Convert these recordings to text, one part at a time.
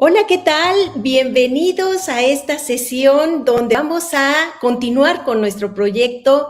Hola, ¿qué tal? Bienvenidos a esta sesión donde vamos a continuar con nuestro proyecto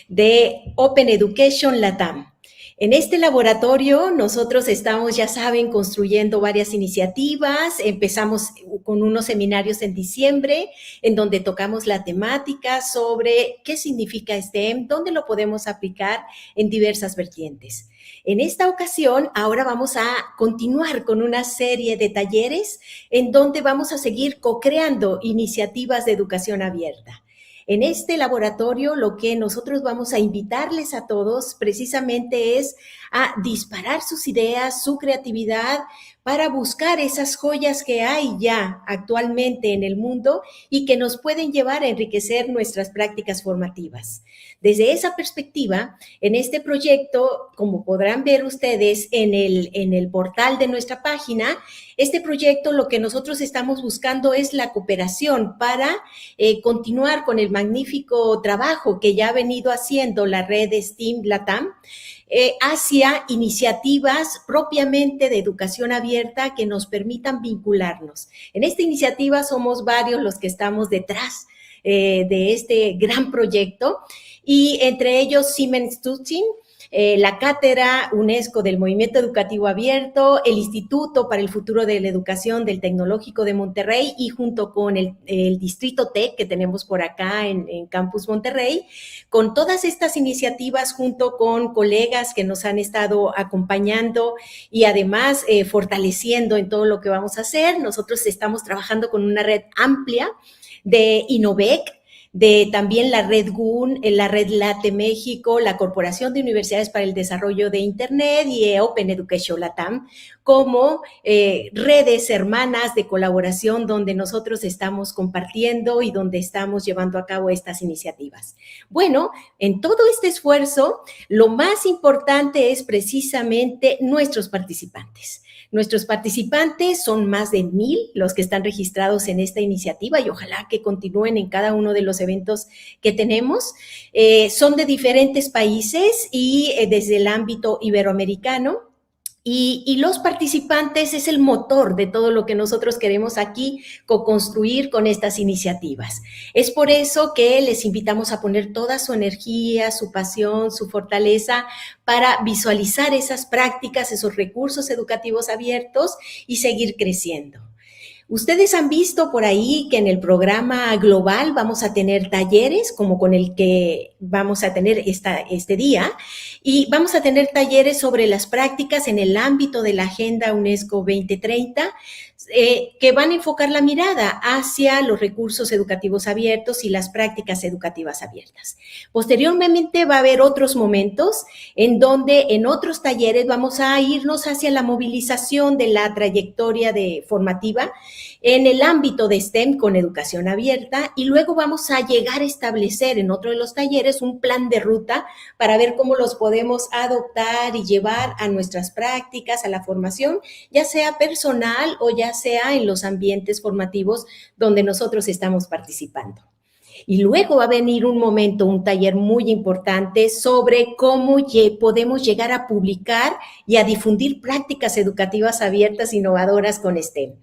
de Open Education Latam. En este laboratorio nosotros estamos, ya saben, construyendo varias iniciativas. Empezamos con unos seminarios en diciembre en donde tocamos la temática sobre qué significa STEM, dónde lo podemos aplicar en diversas vertientes. En esta ocasión, ahora vamos a continuar con una serie de talleres en donde vamos a seguir co-creando iniciativas de educación abierta. En este laboratorio lo que nosotros vamos a invitarles a todos precisamente es a disparar sus ideas, su creatividad, para buscar esas joyas que hay ya actualmente en el mundo y que nos pueden llevar a enriquecer nuestras prácticas formativas. Desde esa perspectiva, en este proyecto, como podrán ver ustedes en el portal de nuestra página, este proyecto lo que nosotros estamos buscando es la cooperación para continuar con el magnífico trabajo que ya ha venido haciendo la red STEAM Latam, hacia iniciativas propiamente de educación abierta que nos permitan vincularnos. En esta iniciativa somos varios los que estamos detrás de este gran proyecto y entre ellos Siemens Tutzing, la Cátedra UNESCO del Movimiento Educativo Abierto, el Instituto para el Futuro de la Educación del Tecnológico de Monterrey y junto con el Distrito TEC que tenemos por acá en Campus Monterrey, con todas estas iniciativas junto con colegas que nos han estado acompañando y además fortaleciendo en todo lo que vamos a hacer. Nosotros estamos trabajando con una red amplia de Innovec, de también la red GUN, la red LATE México, la Corporación de Universidades para el Desarrollo de Internet y Open Education Latam, como redes hermanas de colaboración donde nosotros estamos compartiendo y donde estamos llevando a cabo estas iniciativas. Bueno, en todo este esfuerzo, lo más importante es precisamente nuestros participantes. Nuestros participantes son más de 1,000 los que están registrados en esta iniciativa y ojalá que continúen en cada uno de los eventos que tenemos. Son de diferentes países y desde el ámbito iberoamericano. Y los participantes es el motor de todo lo que nosotros queremos aquí co-construir con estas iniciativas. Es por eso que les invitamos a poner toda su energía, su pasión, su fortaleza para visualizar esas prácticas, esos recursos educativos abiertos y seguir creciendo. Ustedes han visto por ahí que en el programa global vamos a tener talleres como con el que vamos a tener este día y vamos a tener talleres sobre las prácticas en el ámbito de la Agenda UNESCO 2030 que van a enfocar la mirada hacia los recursos educativos abiertos y las prácticas educativas abiertas. Posteriormente va a haber otros momentos en donde en otros talleres vamos a irnos hacia la movilización de la trayectoria formativa en el ámbito de STEM con educación abierta y luego vamos a llegar a establecer en otro de los talleres un plan de ruta para ver cómo los podemos adoptar y llevar a nuestras prácticas, a la formación, ya sea personal o ya sea en los ambientes formativos donde nosotros estamos participando. Y luego va a venir un momento, un taller muy importante sobre cómo podemos llegar a publicar y a difundir prácticas educativas abiertas, innovadoras con STEM.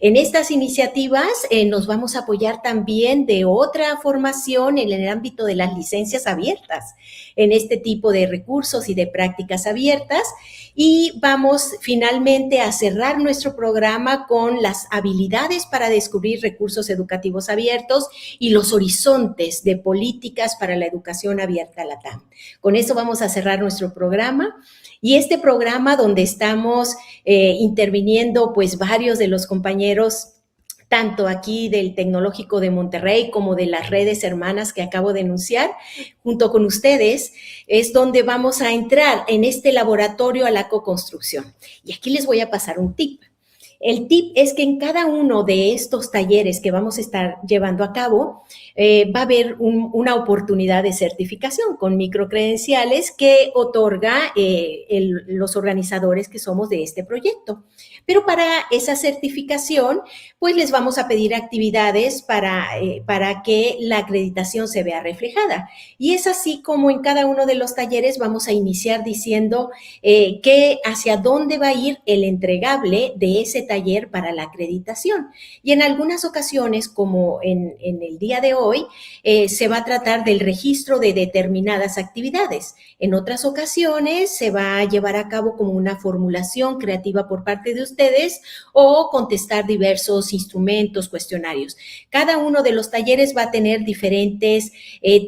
En estas iniciativas nos vamos a apoyar también de otra formación en el ámbito de las licencias abiertas, en este tipo de recursos y de prácticas abiertas. Y vamos finalmente a cerrar nuestro programa con las habilidades para descubrir recursos educativos abiertos y los horizontes de políticas para la educación abierta Latam. Con eso vamos a cerrar nuestro programa. Y este programa donde estamos interviniendo pues varios de los compañeros tanto aquí del Tecnológico de Monterrey como de las redes hermanas que acabo de enunciar, junto con ustedes, es donde vamos a entrar en este laboratorio a la co-construcción. Y aquí les voy a pasar un tip. El tip es que en cada uno de estos talleres que vamos a estar llevando a cabo, va a haber una oportunidad de certificación con microcredenciales que otorga los organizadores que somos de este proyecto. Pero para esa certificación, pues les vamos a pedir actividades para que la acreditación se vea reflejada. Y es así como en cada uno de los talleres vamos a iniciar diciendo hacia dónde va a ir el entregable de ese taller taller para la acreditación. Y en algunas ocasiones, como en el día de hoy, se va a tratar del registro de determinadas actividades. En otras ocasiones se va a llevar a cabo como una formulación creativa por parte de ustedes o contestar diversos instrumentos, cuestionarios. Cada uno de los talleres va a tener diferentes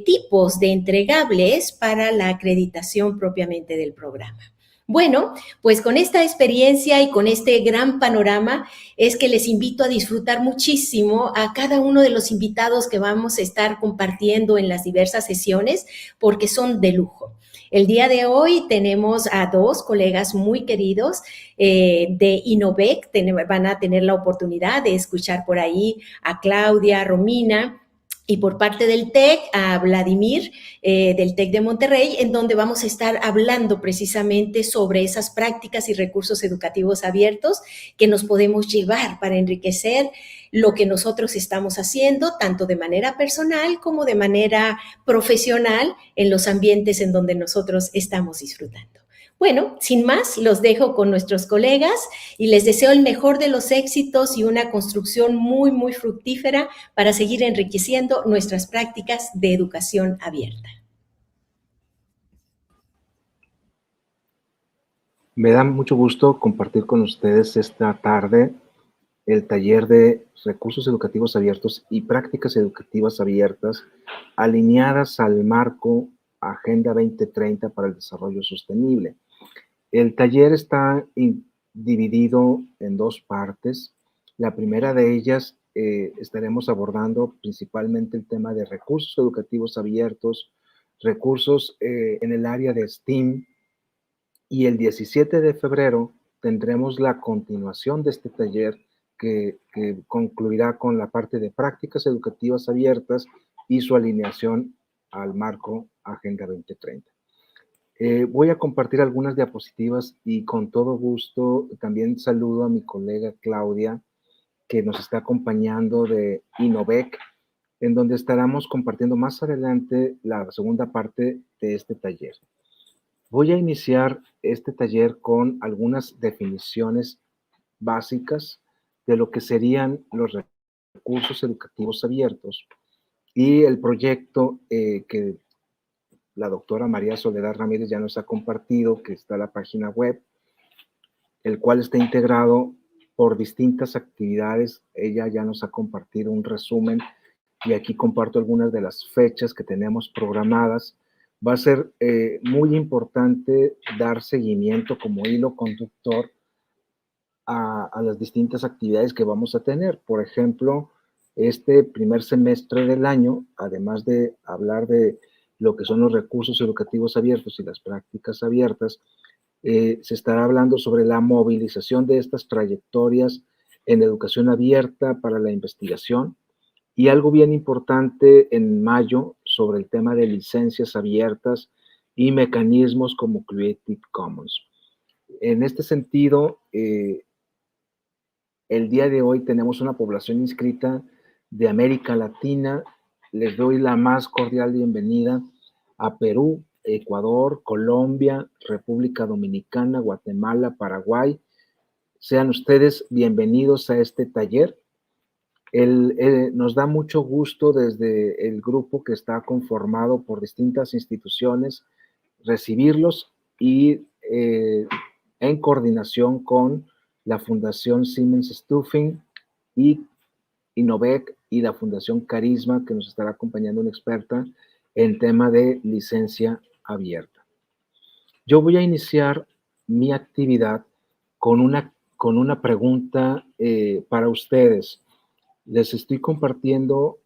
tipos de entregables para la acreditación propiamente del programa. Bueno, pues con esta experiencia y con este gran panorama es que les invito a disfrutar muchísimo a cada uno de los invitados que vamos a estar compartiendo en las diversas sesiones, porque son de lujo. El día de hoy tenemos a dos colegas muy queridos de Innovec. Van a tener la oportunidad de escuchar por ahí a Claudia, a Romina, y por parte del TEC a Vladimir, del TEC de Monterrey, en donde vamos a estar hablando precisamente sobre esas prácticas y recursos educativos abiertos que nos podemos llevar para enriquecer lo que nosotros estamos haciendo, tanto de manera personal como de manera profesional en los ambientes en donde nosotros estamos disfrutando. Bueno, sin más, los dejo con nuestros colegas y les deseo el mejor de los éxitos y una construcción muy, muy fructífera para seguir enriqueciendo nuestras prácticas de educación abierta. Me da mucho gusto compartir con ustedes esta tarde el taller de recursos educativos abiertos y prácticas educativas abiertas alineadas al marco Agenda 2030 para el Desarrollo Sostenible. El taller está dividido en dos partes. La primera de ellas estaremos abordando principalmente el tema de recursos educativos abiertos, recursos en el área de STEAM, y el 17 de febrero tendremos la continuación de este taller que concluirá con la parte de prácticas educativas abiertas y su alineación al marco Agenda 2030. Voy a compartir algunas diapositivas y con todo gusto también saludo a mi colega Claudia, que nos está acompañando de Innovec, en donde estaremos compartiendo más adelante la segunda parte de este taller. Voy a iniciar este taller con algunas definiciones básicas de lo que serían los recursos educativos abiertos y el proyecto que la doctora María Soledad Ramírez ya nos ha compartido, que está en la página web, el cual está integrado por distintas actividades. Ella ya nos ha compartido un resumen y aquí comparto algunas de las fechas que tenemos programadas. Va a ser muy importante dar seguimiento como hilo conductor a las distintas actividades que vamos a tener. Por ejemplo, este primer semestre del año, además de hablar de lo que son los recursos educativos abiertos y las prácticas abiertas, se estará hablando sobre la movilización de estas trayectorias en educación abierta para la investigación, y algo bien importante en mayo sobre el tema de licencias abiertas y mecanismos como Creative Commons. En este sentido, el día de hoy tenemos una población inscrita de América Latina. Les doy la más cordial bienvenida a Perú, Ecuador, Colombia, República Dominicana, Guatemala, Paraguay. Sean ustedes bienvenidos a este taller. Nos da mucho gusto desde el grupo que está conformado por distintas instituciones recibirlos y en coordinación con la Fundación Siemens Stuffing y Innovec y la Fundación Carisma, que nos estará acompañando una experta en tema de licencia abierta. Yo voy a iniciar mi actividad con una pregunta para ustedes. Les estoy compartiendo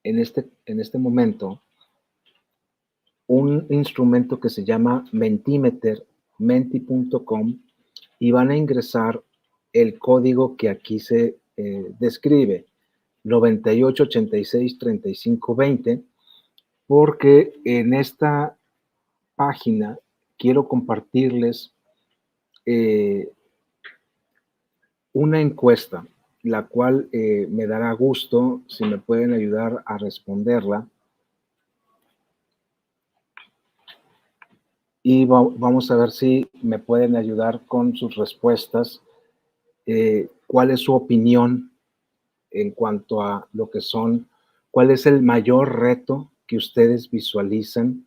en este momento un instrumento que se llama Mentimeter, menti.com, y van a ingresar el código que aquí se describe, 98863520, porque en esta página quiero compartirles una encuesta, la cual me dará gusto si me pueden ayudar a responderla. Y vamos a ver si me pueden ayudar con sus respuestas cuál es su opinión en cuanto a lo que son, cuál es el mayor reto que ustedes visualizan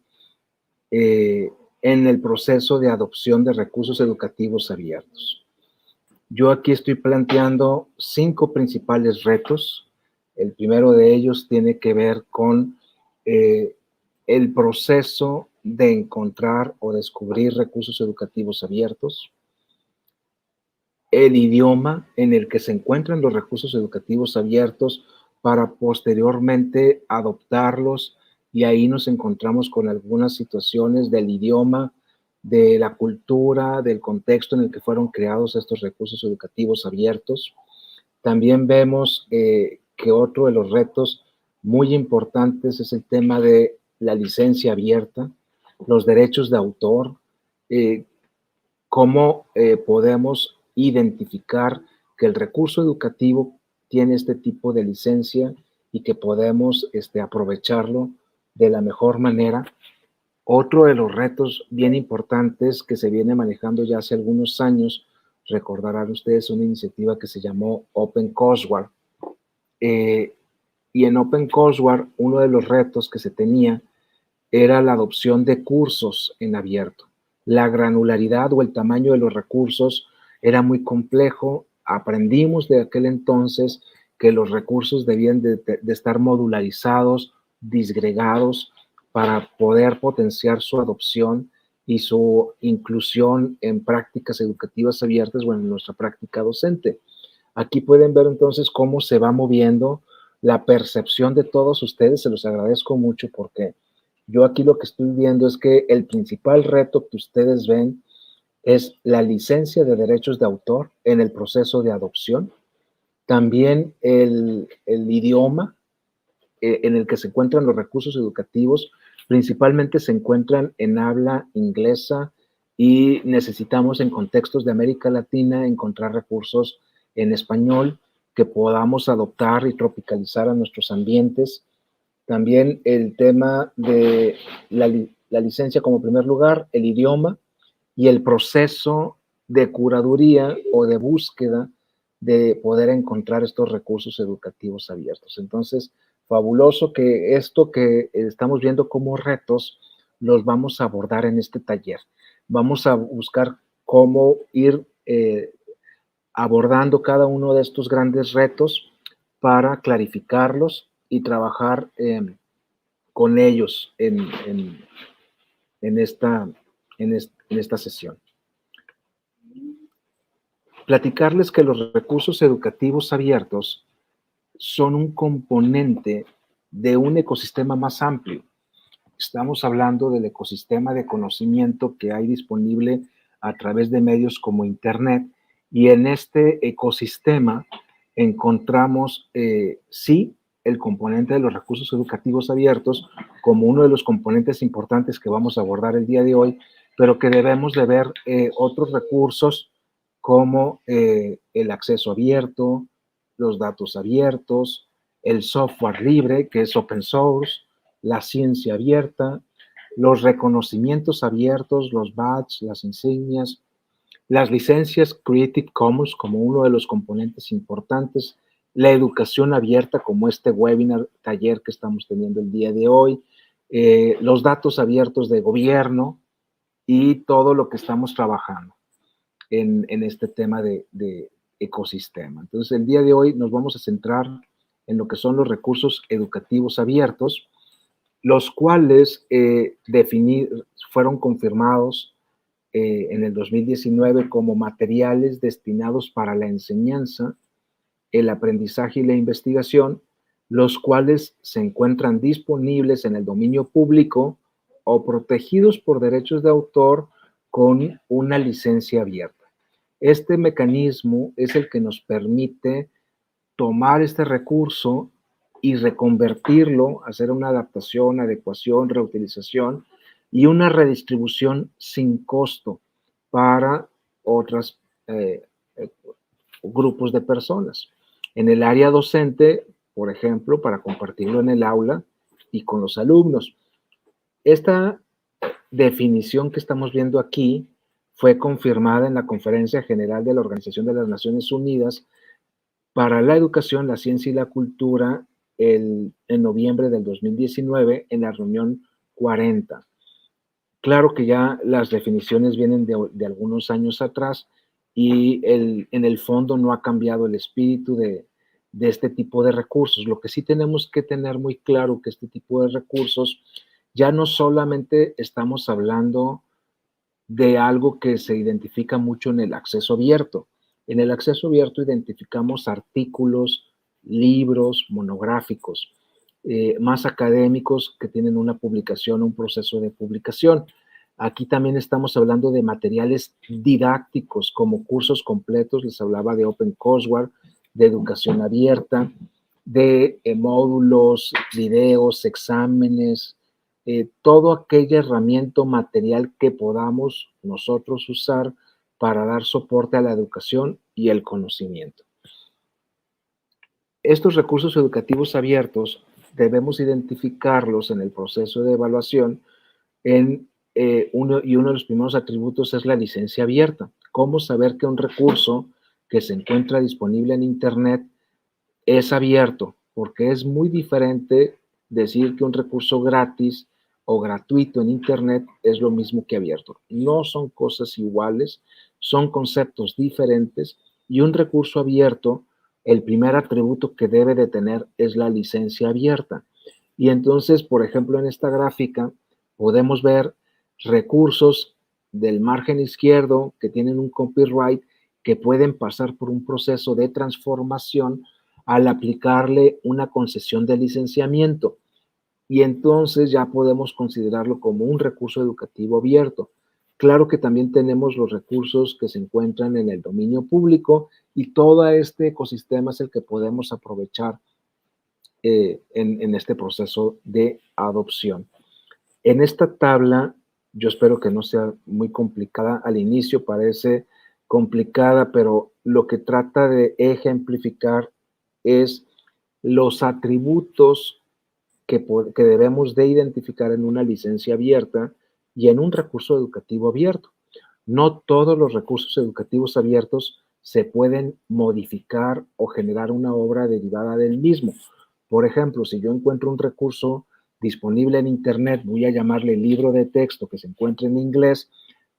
en el proceso de adopción de recursos educativos abiertos. Yo aquí estoy planteando 5 principales retos. El primero de ellos tiene que ver con el proceso de encontrar o descubrir recursos educativos abiertos, el idioma en el que se encuentran los recursos educativos abiertos para posteriormente adoptarlos, y ahí nos encontramos con algunas situaciones del idioma, de la cultura, del contexto en el que fueron creados estos recursos educativos abiertos. También vemos que otro de los retos muy importantes es el tema de la licencia abierta, los derechos de autor, cómo podemos identificar que el recurso educativo tiene este tipo de licencia y que podemos aprovecharlo de la mejor manera. Otro de los retos bien importantes que se viene manejando ya hace algunos años, recordarán ustedes una iniciativa que se llamó Open Courseware. Y en Open Courseware, uno de los retos que se tenía era la adopción de cursos en abierto. La granularidad o el tamaño de los recursos era muy complejo. Aprendimos de aquel entonces que los recursos debían de estar modularizados, disgregados, para poder potenciar su adopción y su inclusión en prácticas educativas abiertas o en nuestra práctica docente. Aquí pueden ver entonces cómo se va moviendo la percepción de todos ustedes. Se los agradezco mucho porque yo aquí lo que estoy viendo es que el principal reto que ustedes ven es la licencia de derechos de autor en el proceso de adopción. También el idioma en el que se encuentran los recursos educativos, principalmente se encuentran en habla inglesa y necesitamos en contextos de América Latina encontrar recursos en español que podamos adoptar y tropicalizar a nuestros ambientes. También el tema de la licencia como primer lugar, el idioma y el proceso de curaduría o de búsqueda de poder encontrar estos recursos educativos abiertos. Entonces, fabuloso que esto que estamos viendo como retos los vamos a abordar en este taller. Vamos a buscar cómo ir abordando cada uno de estos grandes retos para clarificarlos y trabajar con ellos en esta sesión. Platicarles que los recursos educativos abiertos son un componente de un ecosistema más amplio. Estamos hablando del ecosistema de conocimiento que hay disponible a través de medios como Internet, y en este ecosistema encontramos, sí, el componente de los recursos educativos abiertos como uno de los componentes importantes que vamos a abordar el día de hoy, pero que debemos de ver otros recursos como el acceso abierto, los datos abiertos, el software libre, que es open source, la ciencia abierta, los reconocimientos abiertos, los badges, las insignias, las licencias Creative Commons como uno de los componentes importantes, la educación abierta como este webinar, taller que estamos teniendo el día de hoy, los datos abiertos de gobierno y todo lo que estamos trabajando en este tema de ecosistema. Entonces, el día de hoy nos vamos a centrar en lo que son los recursos educativos abiertos, los cuales fueron confirmados en el 2019 como materiales destinados para la enseñanza, el aprendizaje y la investigación, los cuales se encuentran disponibles en el dominio público o protegidos por derechos de autor con una licencia abierta. Este mecanismo es el que nos permite tomar este recurso y reconvertirlo, hacer una adaptación, adecuación, reutilización y una redistribución sin costo para otros grupos de personas. En el área docente, por ejemplo, para compartirlo en el aula y con los alumnos. Esta definición que estamos viendo aquí fue confirmada en la Conferencia General de la Organización de las Naciones Unidas para la Educación, la Ciencia y la Cultura en noviembre del 2019 en la reunión 40. Claro que ya las definiciones vienen de algunos años atrás y en el fondo no ha cambiado el espíritu de este tipo de recursos. Lo que sí tenemos que tener muy claro que este tipo de recursos ya no solamente estamos hablando de algo que se identifica mucho en el acceso abierto. En el acceso abierto identificamos artículos, libros, monográficos, más académicos que tienen una publicación, un proceso de publicación. Aquí también estamos hablando de materiales didácticos como cursos completos, les hablaba de Open Courseware, de educación abierta, de módulos, videos, exámenes, todo aquella herramienta o material que podamos nosotros usar para dar soporte a la educación y el conocimiento. Estos recursos educativos abiertos debemos identificarlos en el proceso de evaluación uno de los primeros atributos es la licencia abierta. ¿Cómo saber que un recurso que se encuentra disponible en Internet es abierto? Porque es muy diferente decir que un recurso gratis o gratuito en Internet es lo mismo que abierto. No son cosas iguales, son conceptos diferentes y un recurso abierto, el primer atributo que debe de tener es la licencia abierta. Y entonces, por ejemplo, en esta gráfica podemos ver recursos del margen izquierdo que tienen un copyright que pueden pasar por un proceso de transformación al aplicarle una concesión de licenciamiento. Y entonces ya podemos considerarlo como un recurso educativo abierto. Claro que también tenemos los recursos que se encuentran en el dominio público y todo este ecosistema es el que podemos aprovechar en este proceso de adopción. En esta tabla, yo espero que no sea muy complicada. Al inicio parece complicada, pero lo que trata de ejemplificar es los atributos que debemos de identificar en una licencia abierta y en un recurso educativo abierto. No todos los recursos educativos abiertos se pueden modificar o generar una obra derivada del mismo. Por ejemplo, si yo encuentro un recurso disponible en Internet, voy a llamarle libro de texto que se encuentra en inglés,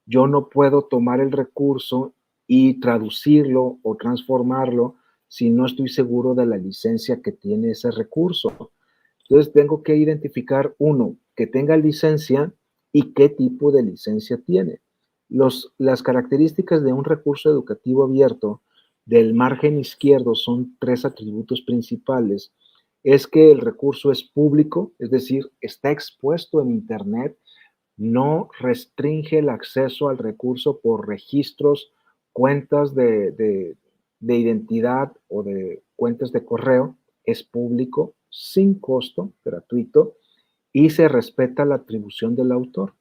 yo no puedo tomar el recurso y traducirlo o transformarlo si no estoy seguro de la licencia que tiene ese recurso. Entonces tengo que identificar uno, que tenga licencia y qué tipo de licencia tiene. Las características de un recurso educativo abierto del margen izquierdo son 3 atributos principales. Es que el recurso es público, es decir, está expuesto en Internet, no restringe el acceso al recurso por registros, cuentas de identidad o de cuentas de correo, es público, sin costo, gratuito, y se respeta la atribución del autor.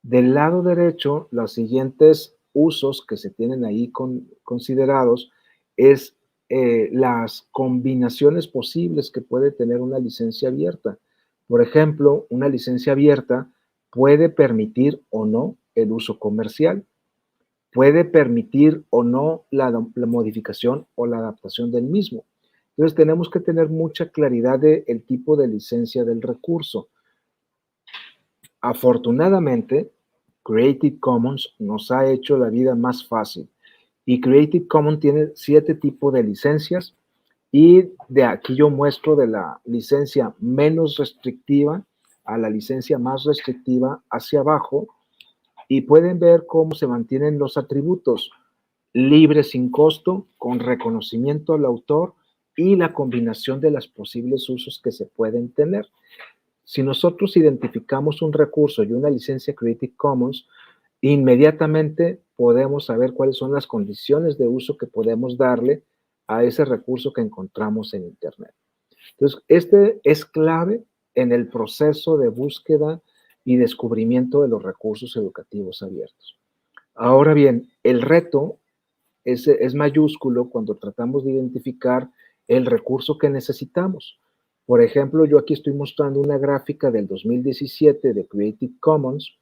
Del lado derecho, los siguientes usos que se tienen ahí considerados es las combinaciones posibles que puede tener una licencia abierta. Por ejemplo, una licencia abierta puede permitir o no el uso comercial, puede permitir o no la modificación o la adaptación del mismo. Entonces tenemos que tener mucha claridad del tipo de licencia del recurso. Afortunadamente, Creative Commons nos ha hecho la vida más fácil y Creative Commons tiene 7 tipos de licencias y de aquí yo muestro de la licencia menos restrictiva a la licencia más restrictiva hacia abajo y pueden ver cómo se mantienen los atributos libre sin costo, con reconocimiento al autor y la combinación de los posibles usos que se pueden tener. Si nosotros identificamos un recurso y una licencia Creative Commons, inmediatamente podemos saber cuáles son las condiciones de uso que podemos darle a ese recurso que encontramos en Internet. Entonces, este es clave en el proceso de búsqueda y descubrimiento de los recursos educativos abiertos. Ahora bien, el reto es mayúsculo cuando tratamos de identificar el recurso que necesitamos. Por ejemplo, yo aquí estoy mostrando una gráfica del 2017 de Creative Commons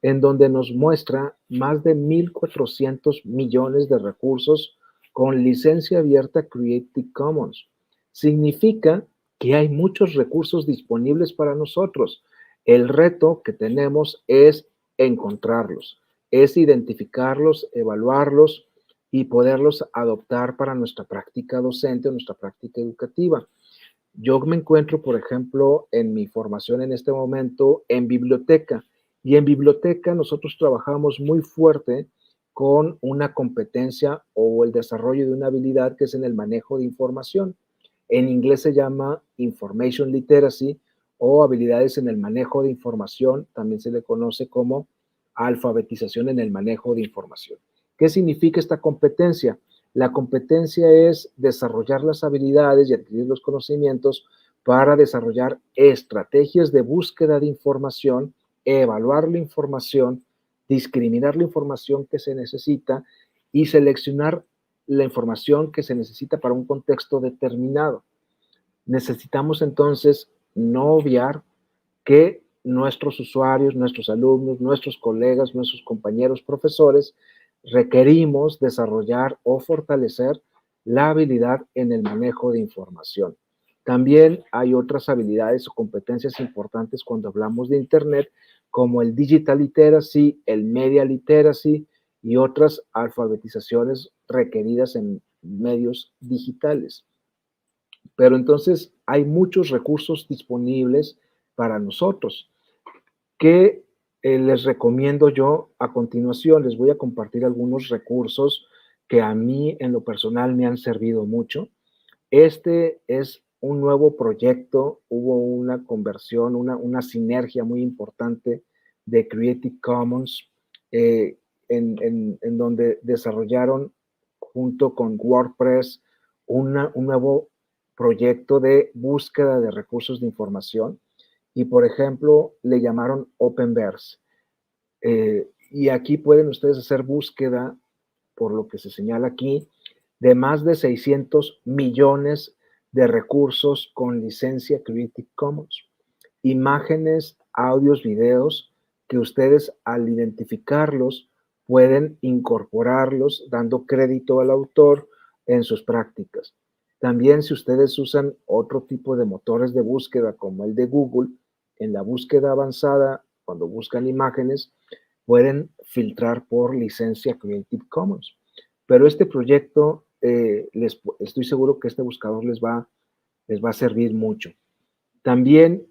en donde nos muestra más de 1.400 millones de recursos con licencia abierta Creative Commons. Significa que hay muchos recursos disponibles para nosotros. El reto que tenemos es encontrarlos, es identificarlos, evaluarlos y poderlos adoptar para nuestra práctica docente o nuestra práctica educativa. Yo me encuentro, por ejemplo, en mi formación en este momento en biblioteca, y en biblioteca nosotros trabajamos muy fuerte con una competencia o el desarrollo de una habilidad que es en el manejo de información. En inglés se llama Information Literacy o habilidades en el manejo de información, también se le conoce como alfabetización en el manejo de información. ¿Qué significa esta competencia? La competencia es desarrollar las habilidades y adquirir los conocimientos para desarrollar estrategias de búsqueda de información, evaluar la información, discriminar la información que se necesita y seleccionar la información que se necesita para un contexto determinado. Necesitamos entonces no obviar que nuestros usuarios, nuestros alumnos, nuestros colegas, nuestros compañeros profesores requerimos desarrollar o fortalecer la habilidad en el manejo de información. También hay otras habilidades o competencias importantes cuando hablamos de Internet, como el digital literacy, el media literacy y otras alfabetizaciones requeridas en medios digitales. Pero entonces hay muchos recursos disponibles para nosotros. ¿Qué les recomiendo yo a continuación? Les voy a compartir algunos recursos que a mí en lo personal me han servido mucho. Este es un nuevo proyecto, hubo una conversión, una sinergia muy importante de Creative Commons en donde desarrollaron junto con WordPress un nuevo proyecto de búsqueda de recursos de información y, por ejemplo, le llamaron Openverse. Y aquí pueden ustedes hacer búsqueda, por lo que se señala aquí, de más de 600 millones de recursos con licencia Creative Commons. Imágenes, audios, videos que ustedes al identificarlos pueden incorporarlos dando crédito al autor en sus prácticas. También si ustedes usan otro tipo de motores de búsqueda como el de Google, en la búsqueda avanzada, cuando buscan imágenes, pueden filtrar por licencia Creative Commons. Pero este proyecto, estoy seguro que este buscador les va a servir mucho. También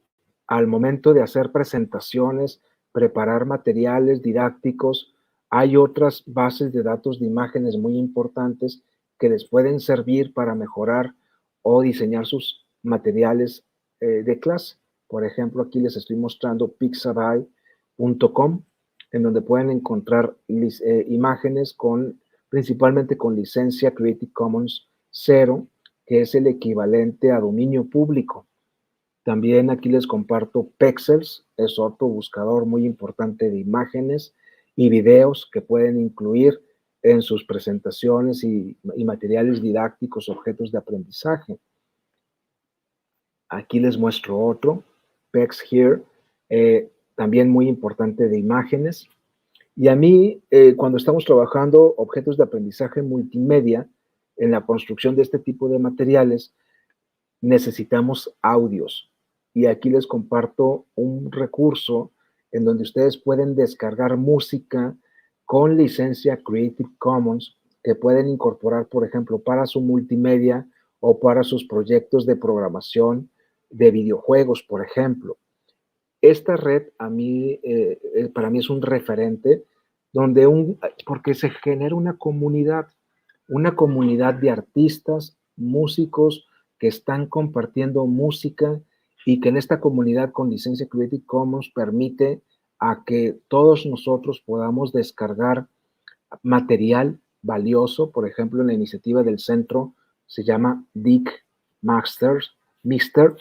al momento de hacer presentaciones, preparar materiales didácticos, hay otras bases de datos de imágenes muy importantes que les pueden servir para mejorar o diseñar sus materiales de clase. Por ejemplo, aquí les estoy mostrando pixabay.com, en donde pueden encontrar imágenes principalmente con licencia Creative Commons 0, que es el equivalente a dominio público. También aquí les comparto Pexels, es otro buscador muy importante de imágenes y videos que pueden incluir en sus presentaciones y materiales didácticos, objetos de aprendizaje. Aquí les muestro otro, PexHere, también muy importante de imágenes. Y a mí, cuando estamos trabajando objetos de aprendizaje multimedia, en la construcción de este tipo de materiales, necesitamos audios. Y aquí les comparto un recurso en donde ustedes pueden descargar música con licencia Creative Commons que pueden incorporar, por ejemplo, para su multimedia o para sus proyectos de programación de videojuegos, por ejemplo. Esta red para mí es un referente porque se genera una comunidad de artistas, músicos que están compartiendo música y que en esta comunidad con licencia Creative Commons permite a que todos nosotros podamos descargar material valioso. Por ejemplo, en la iniciativa del centro se llama Dick Mixter,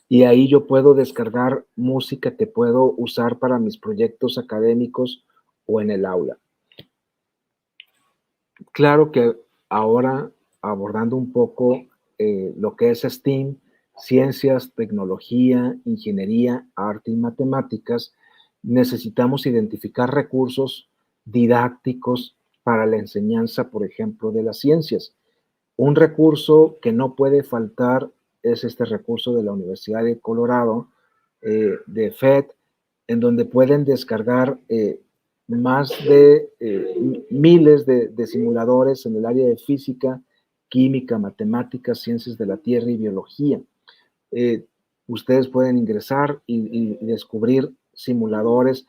y ahí yo puedo descargar música que puedo usar para mis proyectos académicos o en el aula. Claro que ahora, abordando un poco lo que es STEAM, ciencias, tecnología, ingeniería, arte y matemáticas, necesitamos identificar recursos didácticos para la enseñanza, por ejemplo, de las ciencias. Un recurso que no puede faltar es este recurso de la Universidad de Colorado, de FED, en donde pueden descargar más de miles de simuladores en el área de física, química, matemáticas, ciencias de la Tierra y biología. Ustedes pueden ingresar y descubrir simuladores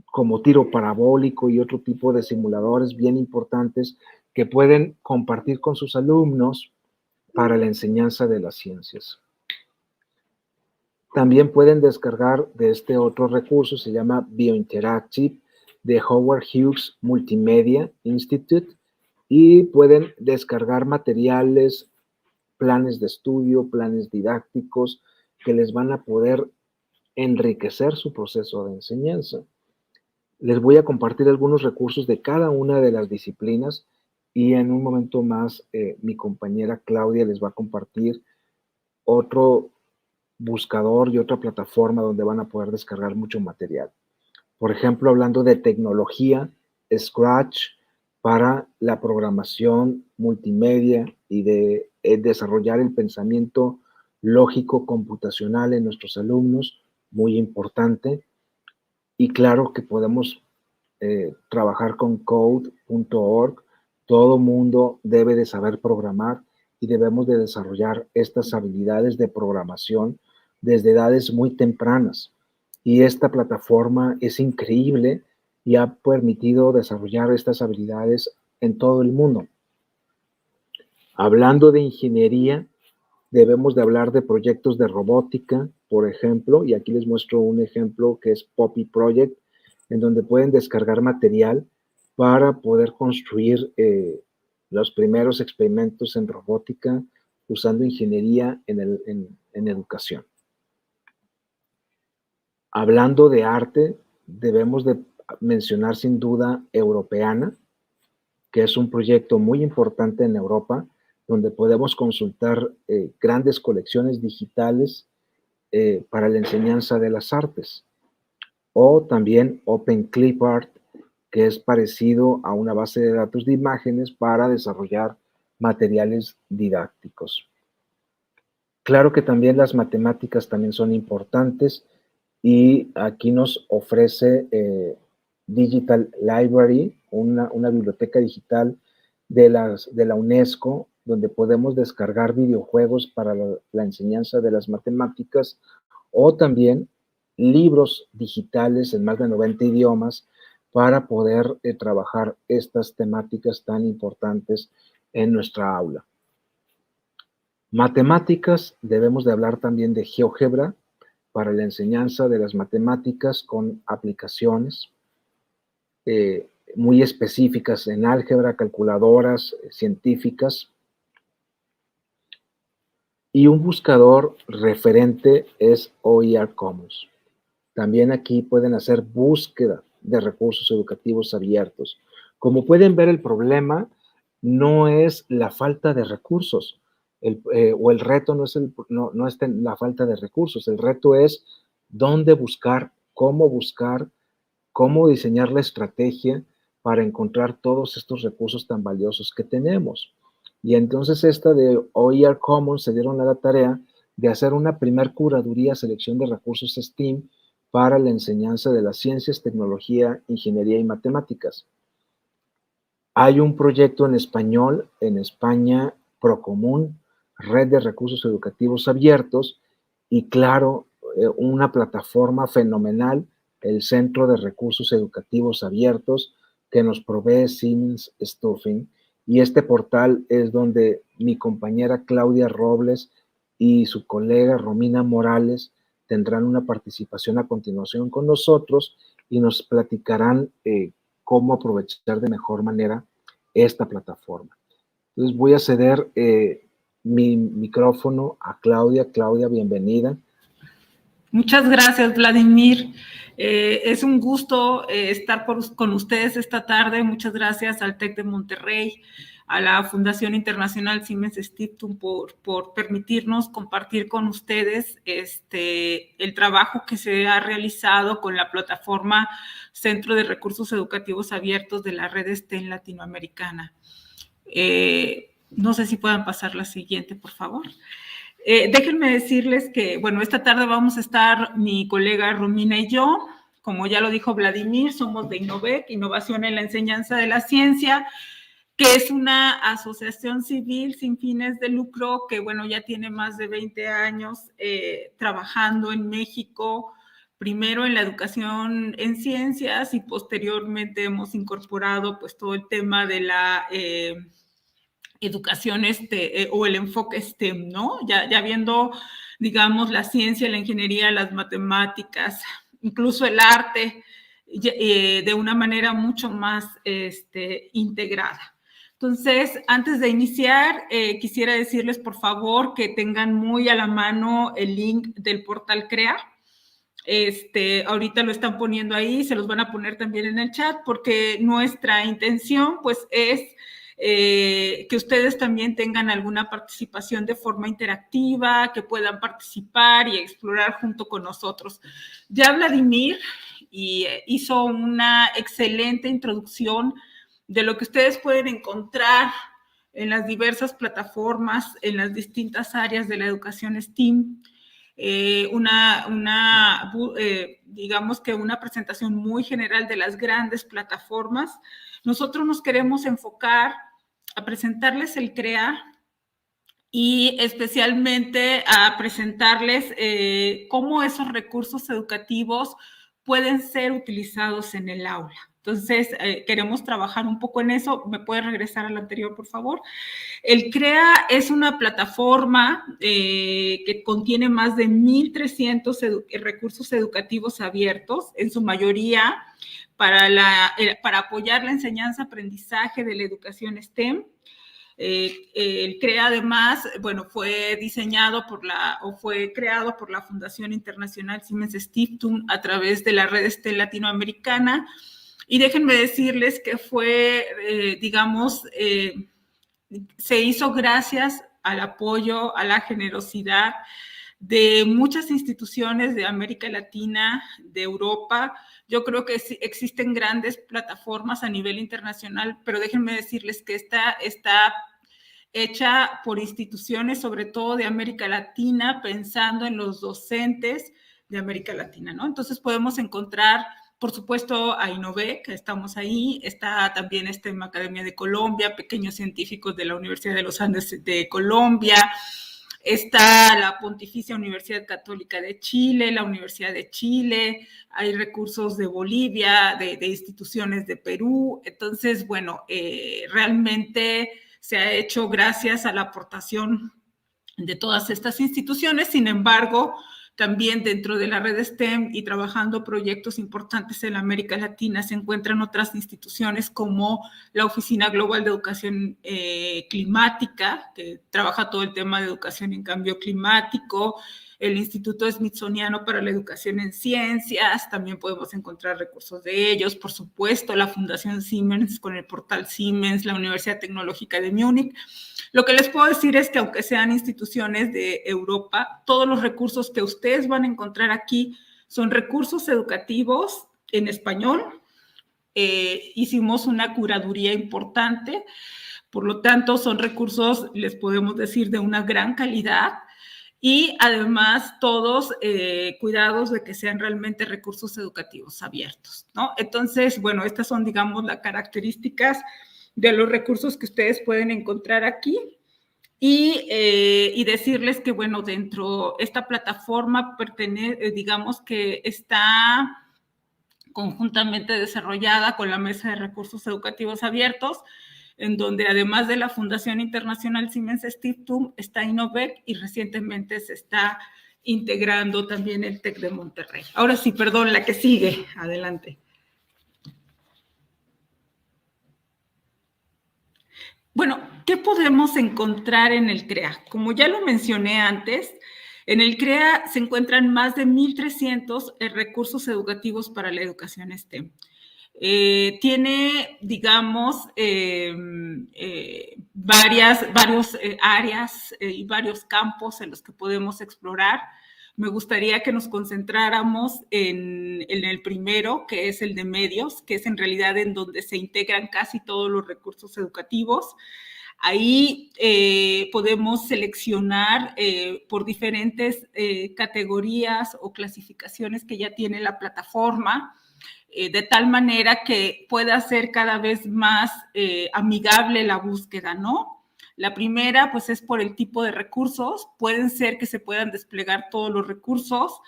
como tiro parabólico y otro tipo de simuladores bien importantes que pueden compartir con sus alumnos para la enseñanza de las ciencias. También pueden descargar de este otro recurso, se llama Biointeractive, de Howard Hughes Multimedia Institute, y pueden descargar materiales, planes de estudio, planes didácticos que les van a poder enriquecer su proceso de enseñanza. Les voy a compartir algunos recursos de cada una de las disciplinas y en un momento más mi compañera Claudia les va a compartir otro buscador y otra plataforma donde van a poder descargar mucho material. Por ejemplo, hablando de tecnología, Scratch para la programación multimedia y de desarrollar el pensamiento lógico computacional en nuestros alumnos, muy importante. Y claro que podemos trabajar con code.org. Todo mundo debe de saber programar y debemos de desarrollar estas habilidades de programación desde edades muy tempranas. Y esta plataforma es increíble y ha permitido desarrollar estas habilidades en todo el mundo. Hablando de ingeniería, debemos de hablar de proyectos de robótica, por ejemplo, y aquí les muestro un ejemplo que es Poppy Project, en donde pueden descargar material para poder construir los primeros experimentos en robótica usando ingeniería en educación. Hablando de arte, debemos de mencionar sin duda Europeana, que es un proyecto muy importante en Europa, donde podemos consultar grandes colecciones digitales para la enseñanza de las artes. O también OpenClipArt, que es parecido a una base de datos de imágenes para desarrollar materiales didácticos. Claro que también las matemáticas también son importantes y aquí nos ofrece Digital Library, una biblioteca digital de la UNESCO, donde podemos descargar videojuegos para la enseñanza de las matemáticas o también libros digitales en más de 90 idiomas para poder trabajar estas temáticas tan importantes en nuestra aula. Matemáticas, debemos de hablar también de GeoGebra para la enseñanza de las matemáticas con aplicaciones muy específicas en álgebra, calculadoras científicas. Y un buscador referente es OER Commons. También aquí pueden hacer búsqueda de recursos educativos abiertos. Como pueden ver, el problema no es la falta de recursos, o el reto no es la falta de recursos, el reto es dónde buscar, cómo diseñar la estrategia para encontrar todos estos recursos tan valiosos que tenemos. Y entonces esta de OER Commons se dieron a la tarea de hacer una primer curaduría, selección de recursos STEAM para la enseñanza de las ciencias, tecnología, ingeniería y matemáticas. Hay un proyecto en español, en España, Procomún, Red de Recursos Educativos Abiertos, y claro, una plataforma fenomenal, el Centro de Recursos Educativos Abiertos, que nos provee Siemens Stuffing, y este portal es donde mi compañera Claudia Robles y su colega Romina Morales tendrán una participación a continuación con nosotros y nos platicarán cómo aprovechar de mejor manera esta plataforma. Entonces voy a ceder mi micrófono a Claudia. Claudia, bienvenida. Muchas gracias, Vladimir. Es un gusto estar con ustedes esta tarde. Muchas gracias al TEC de Monterrey, a la Fundación Internacional Siemens Stiftung por permitirnos compartir con ustedes el trabajo que se ha realizado con la plataforma Centro de Recursos Educativos Abiertos de la Red STEM Latinoamericana. No sé si puedan pasar la siguiente, por favor. Déjenme decirles que, bueno, esta tarde vamos a estar mi colega Romina y yo. Como ya lo dijo Vladimir, somos de Innovec, Innovación en la Enseñanza de la Ciencia, que es una asociación civil sin fines de lucro que, bueno, ya tiene más de 20 años trabajando en México, primero en la educación en ciencias y posteriormente hemos incorporado pues todo el tema de la educación o el enfoque STEM, ¿no? Ya viendo, digamos, la ciencia, la ingeniería, las matemáticas, incluso el arte, de una manera mucho más integrada. Entonces, antes de iniciar, quisiera decirles, por favor, que tengan muy a la mano el link del portal CREA. Ahorita lo están poniendo ahí, se los van a poner también en el chat, porque nuestra intención, pues, es que ustedes también tengan alguna participación de forma interactiva, que puedan participar y explorar junto con nosotros. Ya Vladimir hizo una excelente introducción de lo que ustedes pueden encontrar en las diversas plataformas, en las distintas áreas de la educación STEAM. Digamos que una presentación muy general de las grandes plataformas. Nosotros nos queremos enfocar a presentarles el CREA y especialmente a presentarles cómo esos recursos educativos pueden ser utilizados en el aula. Entonces, queremos trabajar un poco en eso. ¿Me puede regresar al anterior, por favor? El CREA es una plataforma que contiene más de 1,300 recursos educativos abiertos, en su mayoría para apoyar la enseñanza-aprendizaje de la educación STEM. El CREA, además, bueno, fue creado por la Fundación Internacional Siemens Stiftung a través de la Red STEM Latinoamericana. Y déjenme decirles que fue, se hizo gracias al apoyo, a la generosidad de muchas instituciones de América Latina, de Europa. Yo creo que existen grandes plataformas a nivel internacional, pero déjenme decirles que esta está hecha por instituciones, sobre todo de América Latina, pensando en los docentes de América Latina, ¿no? Entonces podemos encontrar, por supuesto, a Innovec, estamos ahí, está también STEM Academia de Colombia, pequeños científicos de la Universidad de los Andes de Colombia, está la Pontificia Universidad Católica de Chile, la Universidad de Chile, hay recursos de Bolivia, de instituciones de Perú. Entonces, bueno, realmente se ha hecho gracias a la aportación de todas estas instituciones. Sin embargo, también dentro de la red STEM y trabajando proyectos importantes en América Latina se encuentran otras instituciones como la Oficina Global de Educación Climática, que trabaja todo el tema de educación en cambio climático, el Instituto Smithsoniano para la Educación en Ciencias, también podemos encontrar recursos de ellos, por supuesto, la Fundación Siemens con el portal Siemens, la Universidad Tecnológica de Múnich. Lo que les puedo decir es que aunque sean instituciones de Europa, todos los recursos que ustedes van a encontrar aquí son recursos educativos en español. Hicimos una curaduría importante, por lo tanto son recursos, les podemos decir, de una gran calidad y además todos cuidados de que sean realmente recursos educativos abiertos, ¿no? Entonces, bueno, estas son, digamos, las características de los recursos que ustedes pueden encontrar aquí y decirles que, bueno, dentro de esta plataforma digamos que está conjuntamente desarrollada con la Mesa de Recursos Educativos Abiertos, en donde además de la Fundación Internacional Siemens Stiftung está Innovec y recientemente se está integrando también el TEC de Monterrey. Ahora sí, perdón, la que sigue, adelante. Bueno, ¿qué podemos encontrar en el CREA? Como ya lo mencioné antes, En el CREA se encuentran más de 1,300 recursos educativos para la educación STEM. Tiene, digamos, varias áreas y varios campos en los que podemos explorar. Me gustaría que nos concentráramos en el primero, que es el de medios, que es en realidad en donde se integran casi todos los recursos educativos. Ahí podemos seleccionar por diferentes categorías o clasificaciones que ya tiene la plataforma, de tal manera que pueda ser cada vez más amigable la búsqueda, ¿no? La primera, pues, es por el tipo de recursos. Pueden ser que se puedan desplegar todos los recursos,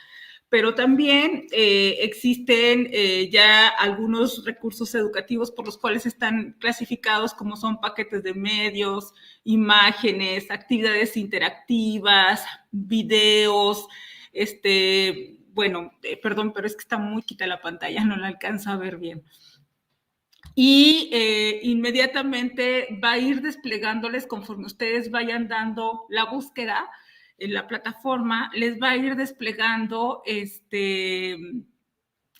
pero también existen ya algunos recursos educativos por los cuales están clasificados como son paquetes de medios, imágenes, actividades interactivas, videos, bueno, perdón, pero es que está muy quita la pantalla, no la alcanzo a ver bien. Y inmediatamente va a ir desplegándoles conforme ustedes vayan dando la búsqueda en la plataforma, les va a ir desplegando,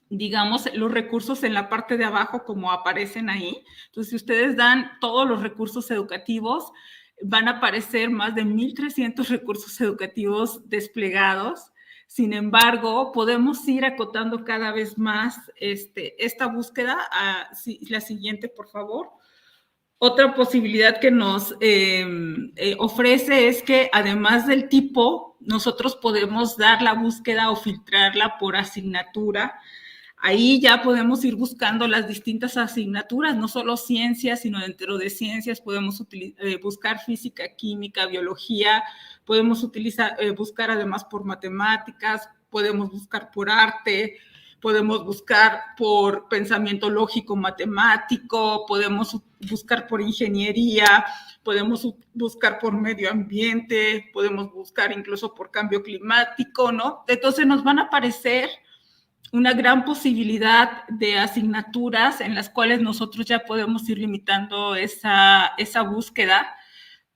digamos, los recursos en la parte de abajo como aparecen ahí. Entonces, si ustedes dan todos los recursos educativos, van a aparecer más de 1,300 recursos educativos desplegados. Sin embargo, podemos ir acotando cada vez más esta búsqueda. La siguiente, por favor. Otra posibilidad que nos ofrece es que además del tipo, nosotros podemos dar la búsqueda o filtrarla por asignatura. Ahí ya podemos ir buscando las distintas asignaturas, no solo ciencias, sino dentro de ciencias podemos buscar física, química, biología, podemos buscar además por matemáticas, podemos buscar por arte, podemos buscar por pensamiento lógico matemático, podemos buscar por ingeniería, podemos buscar por medio ambiente, podemos buscar incluso por cambio climático, ¿no? Entonces nos van a aparecer una gran posibilidad de asignaturas en las cuales nosotros ya podemos ir limitando esa búsqueda.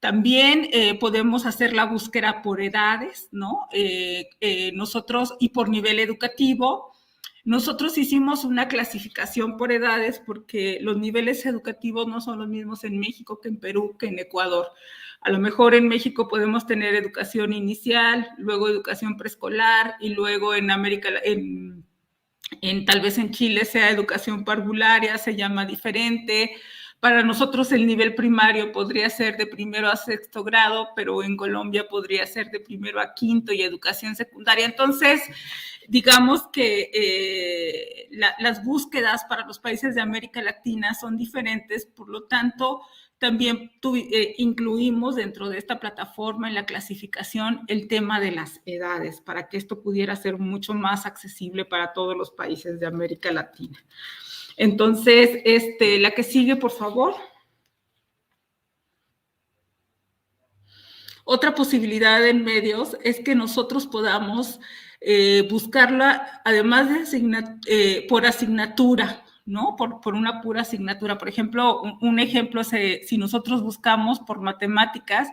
También podemos hacer la búsqueda por edades, ¿no? Nosotros, y por nivel educativo. Nosotros hicimos una clasificación por edades porque los niveles educativos no son los mismos en México que en Perú, que en Ecuador. A lo mejor en México podemos tener educación inicial, luego educación preescolar y luego en América, tal vez en Chile sea educación parvularia, se llama diferente. Para nosotros el nivel primario podría ser de primero a sexto grado, pero en Colombia podría ser de primero a quinto y educación secundaria. Entonces, digamos que las búsquedas para los países de América Latina son diferentes, por lo tanto, también incluimos dentro de esta plataforma en la clasificación el tema de las edades, para que esto pudiera ser mucho más accesible para todos los países de América Latina. Entonces, la que sigue, por favor. Otra posibilidad en medios es que nosotros podamos buscarla, además de por asignatura, ¿no? Por una pura asignatura. Por ejemplo, un ejemplo, si nosotros buscamos por matemáticas,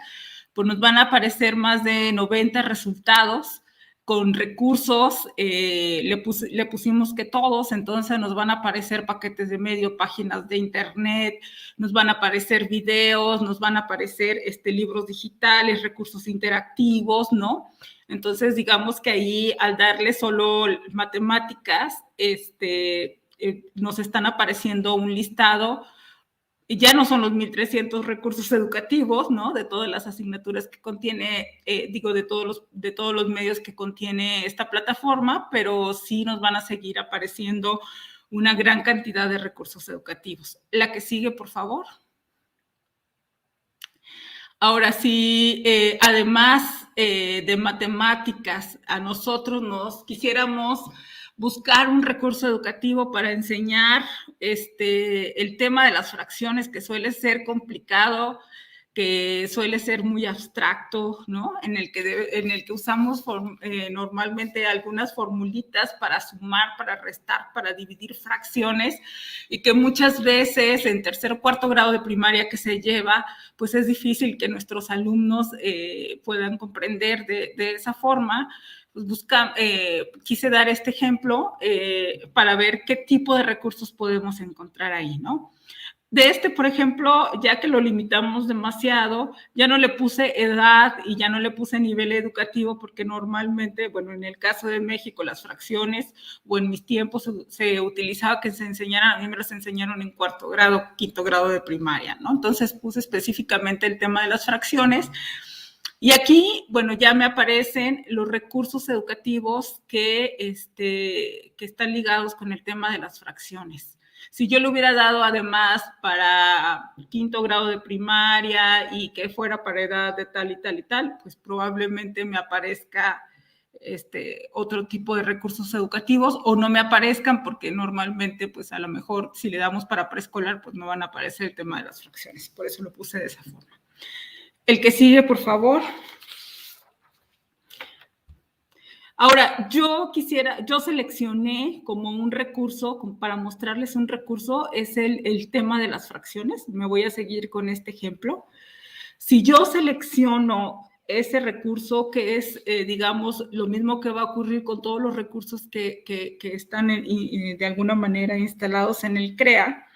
pues nos van a aparecer más de 90 resultados con recursos, le pusimos que todos, entonces nos van a aparecer paquetes de medio, páginas de internet, nos van a aparecer videos, nos van a aparecer libros digitales, recursos interactivos, ¿no? Entonces, digamos que ahí al darle solo matemáticas, nos están apareciendo un listado. Y ya no son los 1,300 recursos educativos, ¿no? De todas las asignaturas que contiene, de todos los medios que contiene esta plataforma, pero sí nos van a seguir apareciendo una gran cantidad de recursos educativos. La que sigue, por favor. Ahora sí, además de matemáticas, a nosotros nos quisiéramos buscar un recurso educativo para enseñar el tema de las fracciones, que suele ser complicado, que suele ser muy abstracto, ¿no? En el que usamos normalmente algunas formulitas para sumar, para restar, para dividir fracciones, y que muchas veces en tercer o cuarto grado de primaria que se lleva, pues es difícil que nuestros alumnos puedan comprender de esa forma. Pues quise dar este ejemplo para ver qué tipo de recursos podemos encontrar ahí, ¿no? De por ejemplo, ya que lo limitamos demasiado, ya no le puse edad y ya no le puse nivel educativo, porque normalmente, bueno, en el caso de México, las fracciones, o en mis tiempos se utilizaba que se enseñaran, a mí me las enseñaron en cuarto grado, quinto grado de primaria, ¿no? Entonces puse específicamente el tema de las fracciones. Y aquí, bueno, ya me aparecen los recursos educativos que están ligados con el tema de las fracciones. Si yo le hubiera dado además para quinto grado de primaria y que fuera para edad de tal y tal y tal, pues probablemente me aparezca otro tipo de recursos educativos, o no me aparezcan, porque normalmente pues a lo mejor si le damos para preescolar pues no van a aparecer el tema de las fracciones. Por eso lo puse de esa forma. El que sigue, por favor. Ahora, yo seleccioné como un recurso, para mostrarles un recurso, es el tema de las fracciones. Me voy a seguir con este ejemplo. Si yo selecciono ese recurso, que es, digamos, lo mismo que va a ocurrir con todos los recursos que están de alguna manera instalados en el CREA,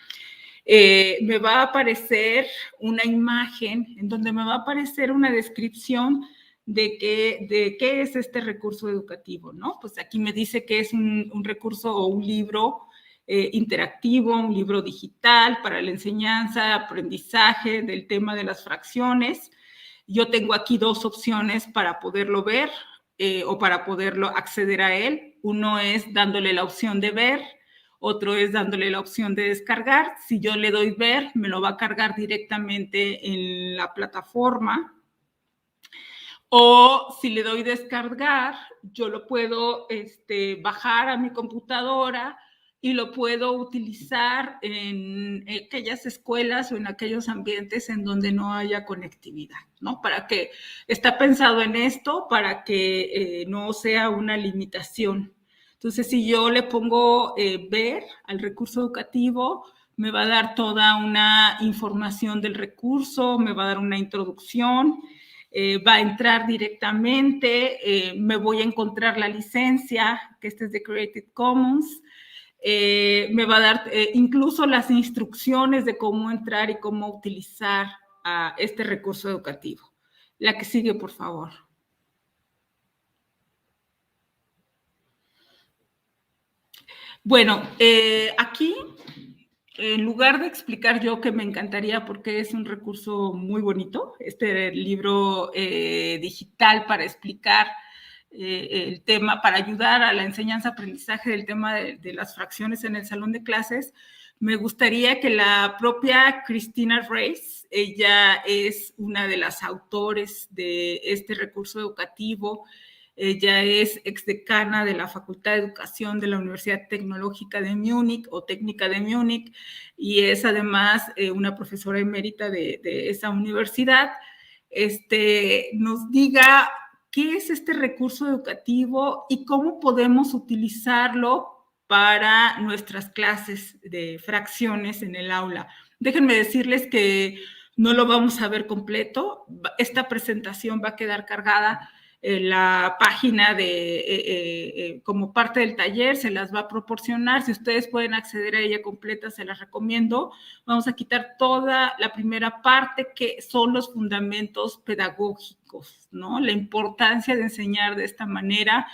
me va a aparecer una imagen en donde me va a aparecer una descripción de qué es este recurso educativo, ¿no? Pues aquí me dice que es un recurso o un libro interactivo, un libro digital para la enseñanza, aprendizaje del tema de las fracciones. Yo tengo aquí dos opciones para poderlo ver o para poderlo acceder a él. Uno es dándole la opción de ver, otro es dándole la opción de descargar. Si yo le doy ver, me lo va a cargar directamente en la plataforma. O si le doy descargar, yo lo puedo bajar a mi computadora y lo puedo utilizar en aquellas escuelas o en aquellos ambientes en donde no haya conectividad, ¿no? Está pensado en esto para que no sea una limitación. Entonces, si yo le pongo ver al recurso educativo, me va a dar toda una información del recurso, me va a dar una introducción, va a entrar directamente, me voy a encontrar la licencia, que es de Creative Commons, me va a dar incluso las instrucciones de cómo entrar y cómo utilizar este recurso educativo. La que sigue, por favor. Bueno, aquí, en lugar de explicar yo, que me encantaría porque es un recurso muy bonito, este libro digital para explicar el tema, para ayudar a la enseñanza-aprendizaje del tema de las fracciones en el salón de clases, me gustaría que la propia Cristina Reis, ella es una de las autores de este recurso educativo. Ella es exdecana de la Facultad de Educación de la Universidad Tecnológica de Múnich o Técnica de Múnich, y es además una profesora emérita de esa universidad. Nos diga qué es este recurso educativo y cómo podemos utilizarlo para nuestras clases de fracciones en el aula. Déjenme decirles que no lo vamos a ver completo. Esta presentación va a quedar cargada en la página como parte del taller, se las va a proporcionar. Si ustedes pueden acceder a ella completa, se las recomiendo. Vamos a quitar toda la primera parte, que son los fundamentos pedagógicos, ¿no? La importancia de enseñar de esta manera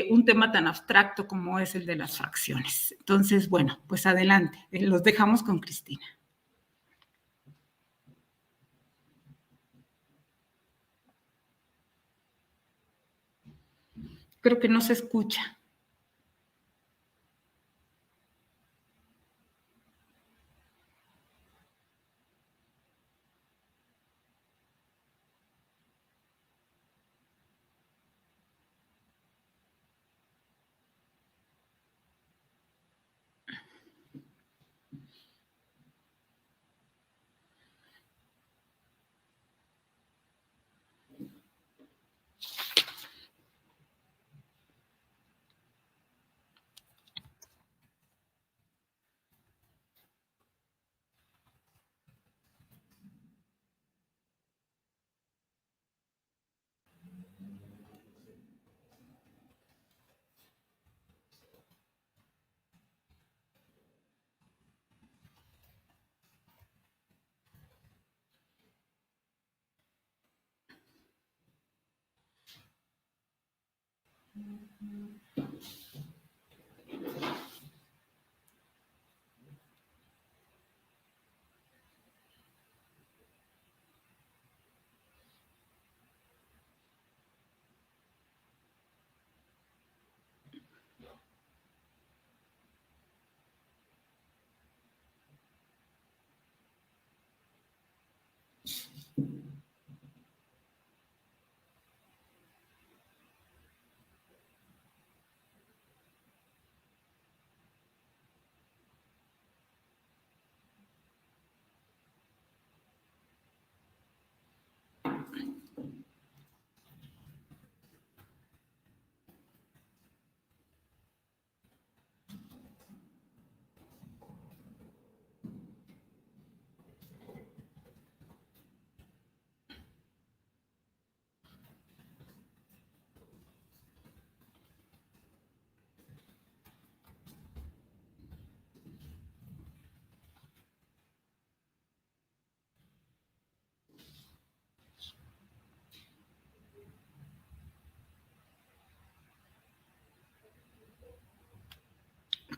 un tema tan abstracto como es el de las fracciones. Entonces, bueno, pues adelante, los dejamos con Cristina. Creo que no se escucha.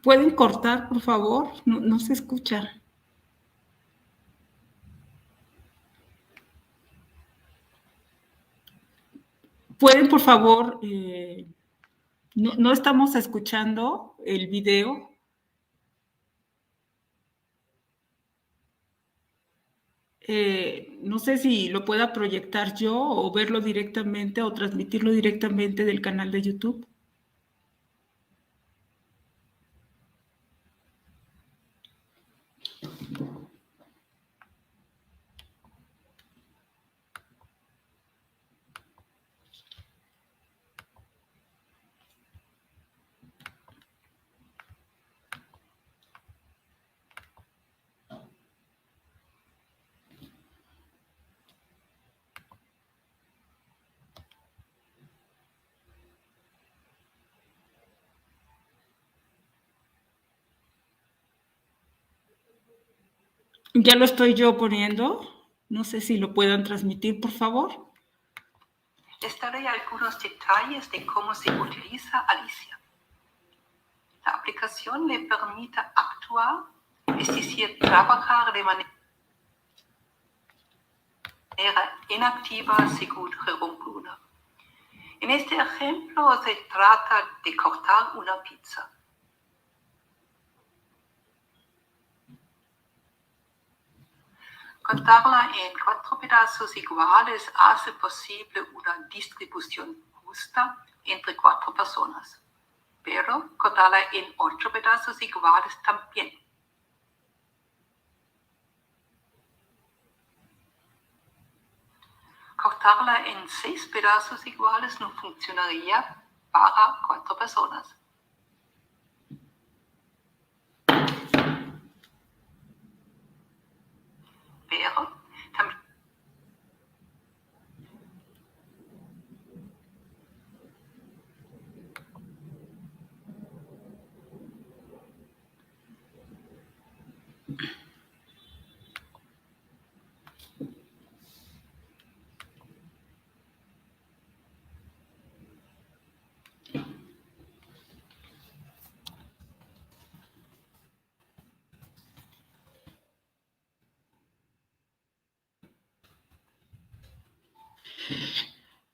¿Pueden cortar, por favor? No se escucha. ¿Pueden, por favor? No estamos escuchando el video. No sé si lo pueda proyectar yo o verlo directamente o transmitirlo directamente del canal de YouTube. Ya lo estoy yo poniendo. No sé si lo puedan transmitir, por favor. Les daré algunos detalles de cómo se utiliza Alicia. La aplicación le permite actuar, es decir, trabajar de manera inactiva según Herompuna. En este ejemplo se trata de cortar una pizza. Cortarla en 4 pedazos iguales hace posible una distribución justa entre 4 personas, pero cortarla en 8 pedazos iguales también. Cortarla en 6 pedazos iguales no funcionaría para 4 personas. Pero también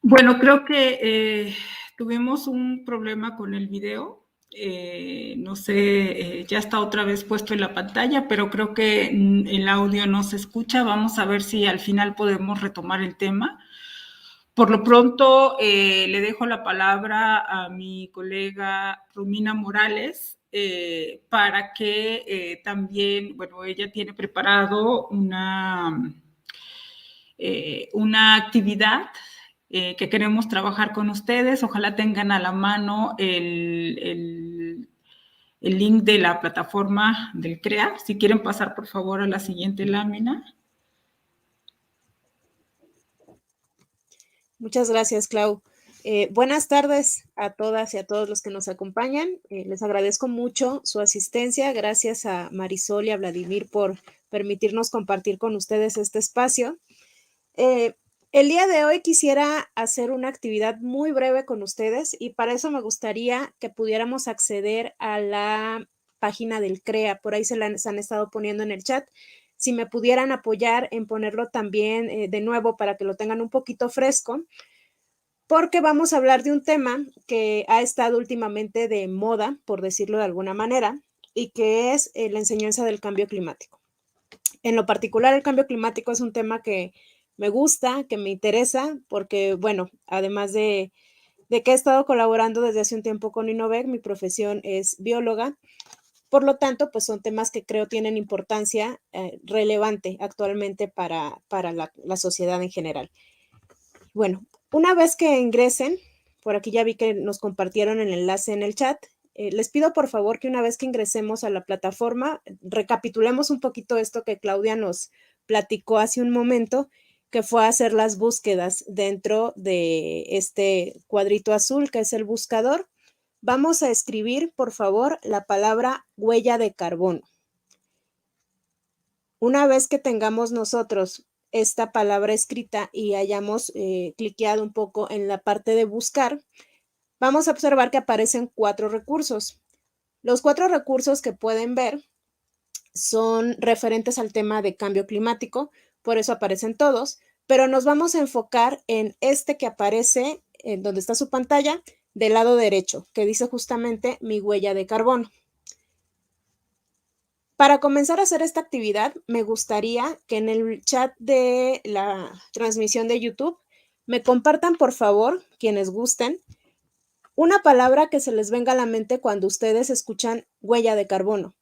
Bueno, creo que tuvimos un problema con el video. No sé, ya está otra vez puesto en la pantalla, pero creo que el audio no se escucha. Vamos a ver si al final podemos retomar el tema. Por lo pronto, le dejo la palabra a mi colega Romina Morales para que también, bueno, ella tiene preparado una actividad que queremos trabajar con ustedes. Ojalá tengan a la mano el link de la plataforma del CREA. Si quieren pasar, por favor, a la siguiente lámina. Muchas gracias, Clau. Buenas tardes a todas y a todos los que nos acompañan. Les agradezco mucho su asistencia. Gracias a Marisol y a Vladimir por permitirnos compartir con ustedes este espacio. El día de hoy quisiera hacer una actividad muy breve con ustedes y para eso me gustaría que pudiéramos acceder a la página del CREA. Por ahí se han estado poniendo en el chat. Si me pudieran apoyar en ponerlo también de nuevo para que lo tengan un poquito fresco, porque vamos a hablar de un tema que ha estado últimamente de moda, por decirlo de alguna manera, y que es la enseñanza del cambio climático. En lo particular, el cambio climático es un tema que me gusta, que me interesa, porque, bueno, además de que he estado colaborando desde hace un tiempo con Innovec, mi profesión es bióloga. Por lo tanto, pues son temas que creo tienen importancia relevante actualmente para la sociedad en general. Bueno, una vez que ingresen, por aquí ya vi que nos compartieron el enlace en el chat, les pido por favor que una vez que ingresemos a la plataforma, recapitulemos un poquito esto que Claudia nos platicó hace un momento, que fue hacer las búsquedas dentro de este cuadrito azul que es el buscador. Vamos a escribir, por favor, la palabra huella de carbono. Una vez que tengamos nosotros esta palabra escrita y hayamos cliqueado un poco en la parte de buscar, vamos a observar que aparecen 4 recursos. Los 4 recursos que pueden ver son referentes al tema de cambio climático, por eso aparecen todos, pero nos vamos a enfocar en este que aparece en donde está su pantalla del lado derecho, que dice justamente mi huella de carbono. Para comenzar a hacer esta actividad, me gustaría que en el chat de la transmisión de YouTube me compartan, por favor, quienes gusten, una palabra que se les venga a la mente cuando ustedes escuchan huella de carbono.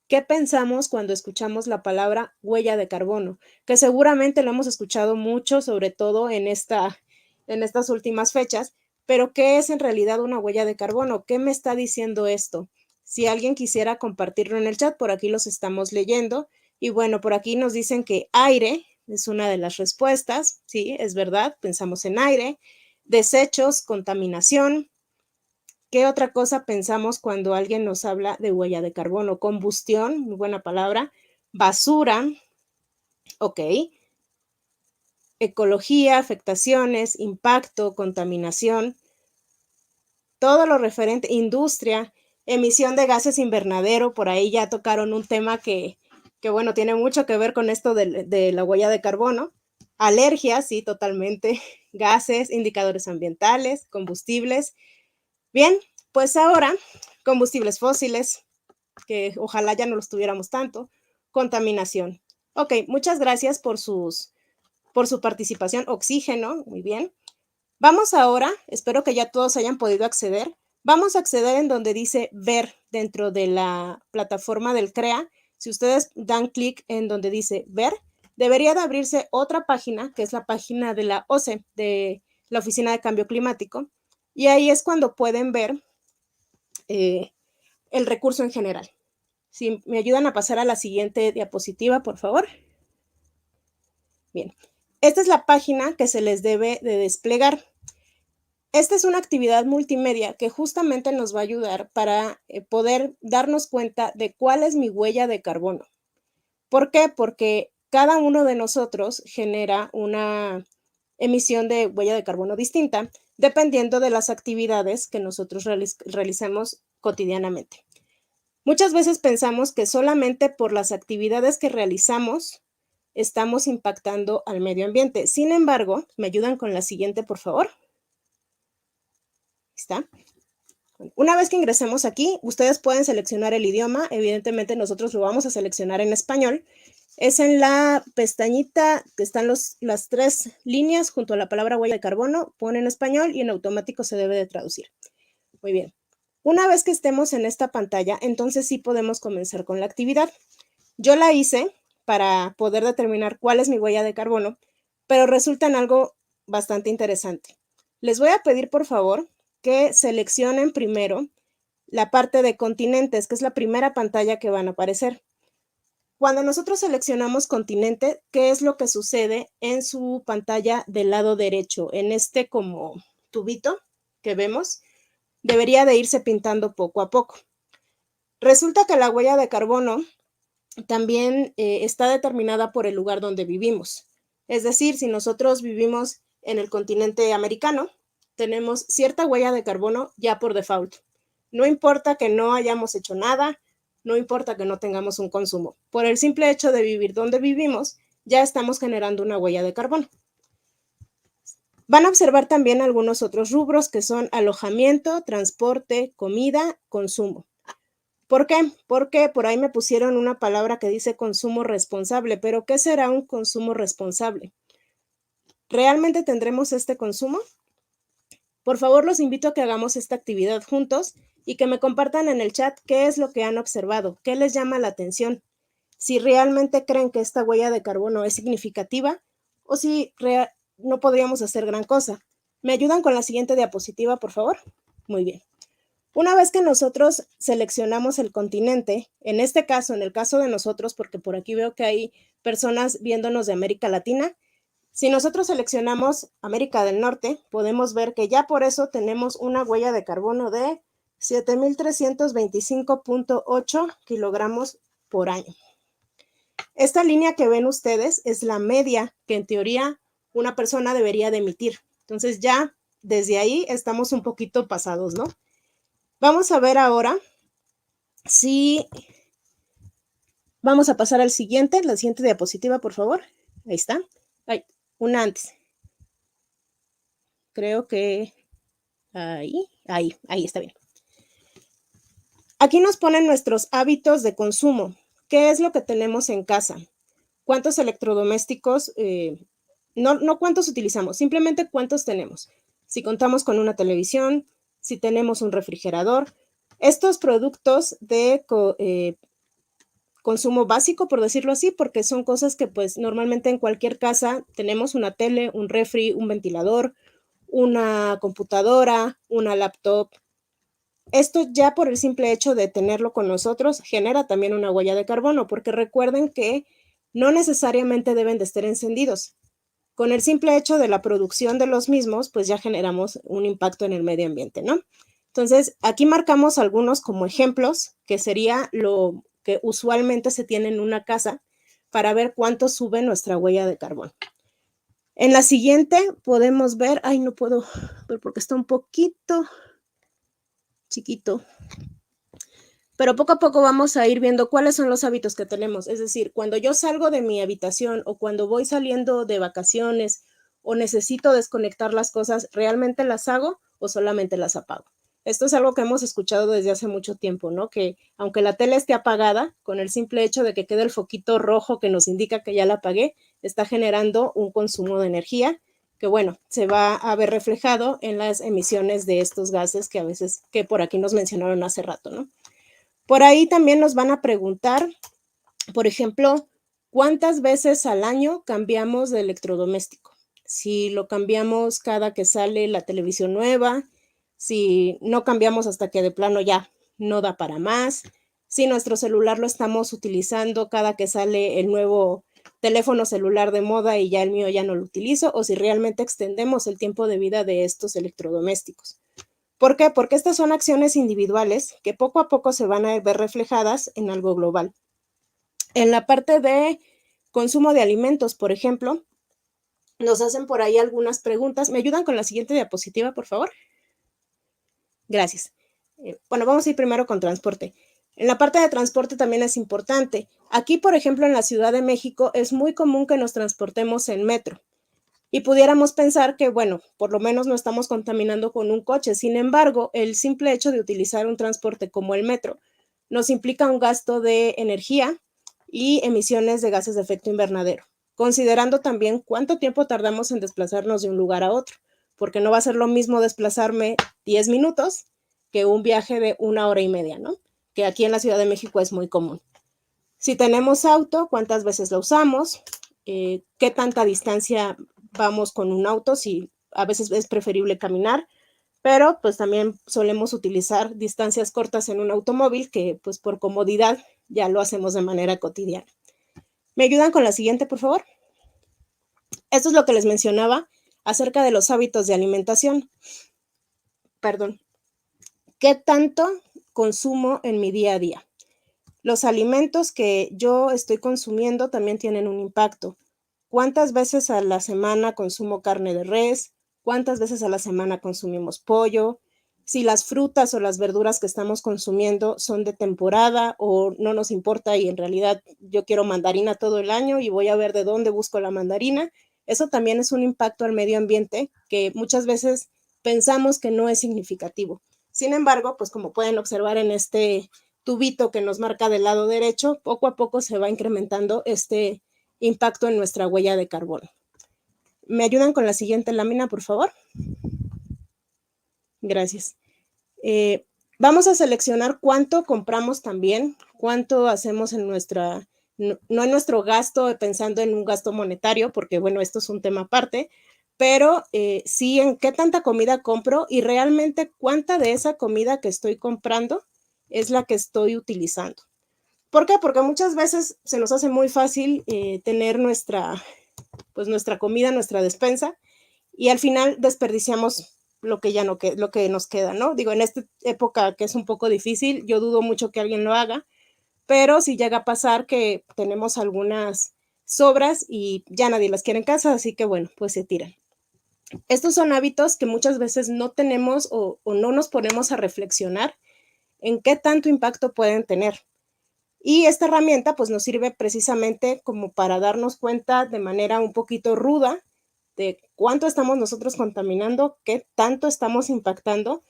¿Qué pensamos cuando escuchamos la palabra huella de carbono? Que seguramente lo hemos escuchado mucho, sobre todo en estas últimas fechas, pero ¿qué es en realidad una huella de carbono? ¿Qué me está diciendo esto? Si alguien quisiera compartirlo en el chat, por aquí los estamos leyendo. Y bueno, por aquí nos dicen que aire es una de las respuestas. Sí, es verdad, pensamos en aire. Desechos, contaminación. ¿Qué otra cosa pensamos cuando alguien nos habla de huella de carbono? Combustión, muy buena palabra. Basura, ok. Ecología, afectaciones, impacto, contaminación. Todo lo referente, industria, emisión de gases invernadero, por ahí ya tocaron un tema que bueno, tiene mucho que ver con esto de la huella de carbono. Alergias, sí, totalmente. Gases, indicadores ambientales, combustibles. Bien, pues ahora, combustibles fósiles, que ojalá ya no los tuviéramos tanto. Contaminación. Ok, muchas gracias por su participación. Oxígeno, muy bien. Vamos ahora, espero que ya todos hayan podido acceder. Vamos a acceder en donde dice ver dentro de la plataforma del CREA. Si ustedes dan clic en donde dice ver, debería de abrirse otra página, que es la página de la OCE, de la Oficina de Cambio Climático. Y ahí es cuando pueden ver el recurso en general. Si me ayudan a pasar a la siguiente diapositiva, por favor. Bien, esta es la página que se les debe de desplegar. Esta es una actividad multimedia que justamente nos va a ayudar para poder darnos cuenta de cuál es mi huella de carbono. ¿Por qué? Porque cada uno de nosotros genera una emisión de huella de carbono distinta dependiendo de las actividades que nosotros realicemos cotidianamente. Muchas veces pensamos que solamente por las actividades que realizamos estamos impactando al medio ambiente. Sin embargo, ¿me ayudan con la siguiente, por favor? ¿Está? Una vez que ingresemos aquí, ustedes pueden seleccionar el idioma. Evidentemente, nosotros lo vamos a seleccionar en español. Es en la pestañita que están las 3 líneas junto a la palabra huella de carbono. Ponen español y en automático se debe de traducir. Muy bien. Una vez que estemos en esta pantalla, entonces sí podemos comenzar con la actividad. Yo la hice para poder determinar cuál es mi huella de carbono, pero resulta en algo bastante interesante. Les voy a pedir, por favor, que seleccionen primero la parte de continentes, que es la primera pantalla que van a aparecer. Cuando nosotros seleccionamos continente, ¿qué es lo que sucede en su pantalla del lado derecho? En este como tubito que vemos, debería de irse pintando poco a poco. Resulta que la huella de carbono también está determinada por el lugar donde vivimos. Es decir, si nosotros vivimos en el continente americano, tenemos cierta huella de carbono ya por default. No importa que no hayamos hecho nada, no importa que no tengamos un consumo. Por el simple hecho de vivir donde vivimos, ya estamos generando una huella de carbono. Van a observar también algunos otros rubros que son alojamiento, transporte, comida, consumo. ¿Por qué? Porque por ahí me pusieron una palabra que dice consumo responsable, pero ¿qué será un consumo responsable? ¿Realmente tendremos este consumo? Por favor, los invito a que hagamos esta actividad juntos y que me compartan en el chat qué es lo que han observado, qué les llama la atención, si realmente creen que esta huella de carbono es significativa o si no podríamos hacer gran cosa. ¿Me ayudan con la siguiente diapositiva, por favor? Muy bien. Una vez que nosotros seleccionamos el continente, en este caso, en el caso de nosotros, porque por aquí veo que hay personas viéndonos de América Latina, si nosotros seleccionamos América del Norte, podemos ver que ya por eso tenemos una huella de carbono de 7,325,8 kilogramos por año. Esta línea que ven ustedes es la media que en teoría una persona debería de emitir. Entonces ya desde ahí estamos un poquito pasados, ¿no? Vamos a ver ahora si vamos a pasar al siguiente, la siguiente diapositiva, por favor. Ahí está. Ay, una antes. Creo que ahí está bien. Aquí nos ponen nuestros hábitos de consumo. ¿Qué es lo que tenemos en casa? ¿Cuántos electrodomésticos? No cuántos utilizamos, simplemente cuántos tenemos. Si contamos con una televisión, si tenemos un refrigerador. Estos productos de consumo básico, por decirlo así, porque son cosas que pues normalmente en cualquier casa tenemos una tele, un refri, un ventilador, una computadora, una laptop. Esto ya por el simple hecho de tenerlo con nosotros genera también una huella de carbono, porque recuerden que no necesariamente deben de estar encendidos. Con el simple hecho de la producción de los mismos, pues ya generamos un impacto en el medio ambiente, ¿no? Entonces, aquí marcamos algunos como ejemplos, que sería lo que usualmente se tiene en una casa para ver cuánto sube nuestra huella de carbono. En la siguiente podemos ver, no puedo ver porque está un poquito chiquito, pero poco a poco vamos a ir viendo cuáles son los hábitos que tenemos. Es decir, cuando yo salgo de mi habitación o cuando voy saliendo de vacaciones o necesito desconectar las cosas, ¿realmente las hago o solamente las apago? Esto es algo que hemos escuchado desde hace mucho tiempo, ¿no? Que aunque la tele esté apagada, con el simple hecho de que quede el foquito rojo que nos indica que ya la apagué, está generando un consumo de energía que, bueno, se va a ver reflejado en las emisiones de estos gases que a veces, que por aquí nos mencionaron hace rato, ¿no? Por ahí también nos van a preguntar, por ejemplo, ¿cuántas veces al año cambiamos de electrodoméstico? Si lo cambiamos cada que sale la televisión nueva, si no cambiamos hasta que de plano ya no da para más, si nuestro celular lo estamos utilizando cada que sale el nuevo teléfono celular de moda y ya el mío ya no lo utilizo, o si realmente extendemos el tiempo de vida de estos electrodomésticos. ¿Por qué? Porque estas son acciones individuales que poco a poco se van a ver reflejadas en algo global. En la parte de consumo de alimentos, por ejemplo, nos hacen por ahí algunas preguntas. ¿Me ayudan con la siguiente diapositiva, por favor? Gracias. Bueno, vamos a ir primero con transporte. En la parte de transporte también es importante. Aquí, por ejemplo, en la Ciudad de México es muy común que nos transportemos en metro. Y pudiéramos pensar que, bueno, por lo menos no estamos contaminando con un coche. Sin embargo, el simple hecho de utilizar un transporte como el metro nos implica un gasto de energía y emisiones de gases de efecto invernadero, considerando también cuánto tiempo tardamos en desplazarnos de un lugar a otro, porque no va a ser lo mismo desplazarme 10 minutos que un viaje de 1 hora y media, ¿no? Que aquí en la Ciudad de México es muy común. Si tenemos auto, ¿cuántas veces lo usamos? ¿Qué tanta distancia vamos con un auto? Si a veces es preferible caminar, pero pues también solemos utilizar distancias cortas en un automóvil que pues por comodidad ya lo hacemos de manera cotidiana. ¿Me ayudan con la siguiente, por favor? Esto es lo que les mencionaba acerca de los hábitos de alimentación. Perdón. ¿Qué tanto consumo en mi día a día? Los alimentos que yo estoy consumiendo también tienen un impacto. cuántas veces a la semana consumo carne de res, cuántas veces a la semana consumimos pollo, si las frutas o las verduras que estamos consumiendo son de temporada o no nos importa y en realidad yo quiero mandarina todo el año y voy a ver de dónde busco la mandarina. Eso también es un impacto al medio ambiente que muchas veces pensamos que no es significativo. Sin embargo, pues como pueden observar en este tubito que nos marca del lado derecho, poco a poco se va incrementando este impacto en nuestra huella de carbono. ¿Me ayudan con la siguiente lámina, por favor? Gracias. Vamos a seleccionar cuánto compramos también, cuánto hacemos en nuestra, no en nuestro gasto, pensando en un gasto monetario, porque bueno, esto es un tema aparte, pero sí en qué tanta comida compro y realmente cuánta de esa comida que estoy comprando es la que estoy utilizando. ¿Por qué? Porque muchas veces se nos hace muy fácil tener nuestra comida, nuestra despensa, y al final desperdiciamos lo que ya no lo que nos queda, ¿no? Digo, en esta época que es un poco difícil, yo dudo mucho que alguien lo haga, pero si llega a pasar que tenemos algunas sobras y ya nadie las quiere en casa, así que bueno, pues se tiran. Estos son hábitos que muchas veces no tenemos o no nos ponemos a reflexionar en qué tanto impacto pueden tener. Y esta herramienta pues nos sirve precisamente como para darnos cuenta de manera un poquito ruda de cuánto estamos nosotros contaminando, qué tanto estamos impactando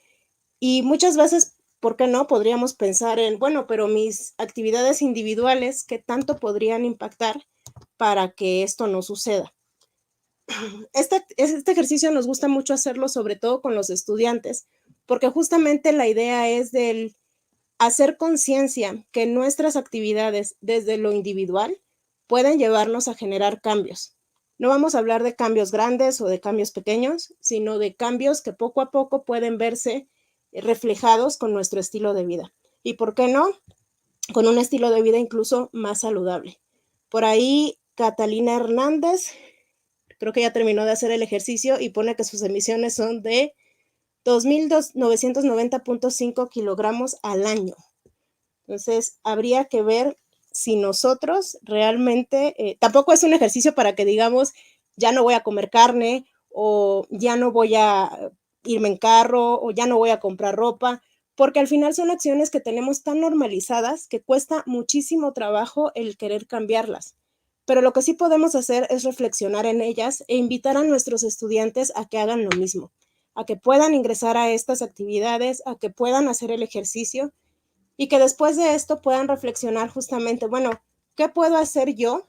y muchas veces, ¿por qué no? Podríamos pensar en, bueno, pero mis actividades individuales, ¿qué tanto podrían impactar para que esto no suceda? Este ejercicio nos gusta mucho hacerlo, sobre todo con los estudiantes, porque justamente la idea es del hacer conciencia que nuestras actividades desde lo individual pueden llevarnos a generar cambios. No vamos a hablar de cambios grandes o de cambios pequeños, sino de cambios que poco a poco pueden verse reflejados con nuestro estilo de vida. ¿Y por qué no? Con un estilo de vida incluso más saludable. Por ahí, Catalina Hernández, creo que ya terminó de hacer el ejercicio y pone que sus emisiones son de 2.990.5 kilogramos al año. Entonces, habría que ver si nosotros realmente, tampoco es un ejercicio para que digamos, ya no voy a comer carne o ya no voy a irme en carro o ya no voy a comprar ropa, porque al final son acciones que tenemos tan normalizadas que cuesta muchísimo trabajo el querer cambiarlas. Pero lo que sí podemos hacer es reflexionar en ellas e invitar a nuestros estudiantes a que hagan lo mismo, a que puedan ingresar a estas actividades, a que puedan hacer el ejercicio y que después de esto puedan reflexionar justamente, bueno, ¿qué puedo hacer yo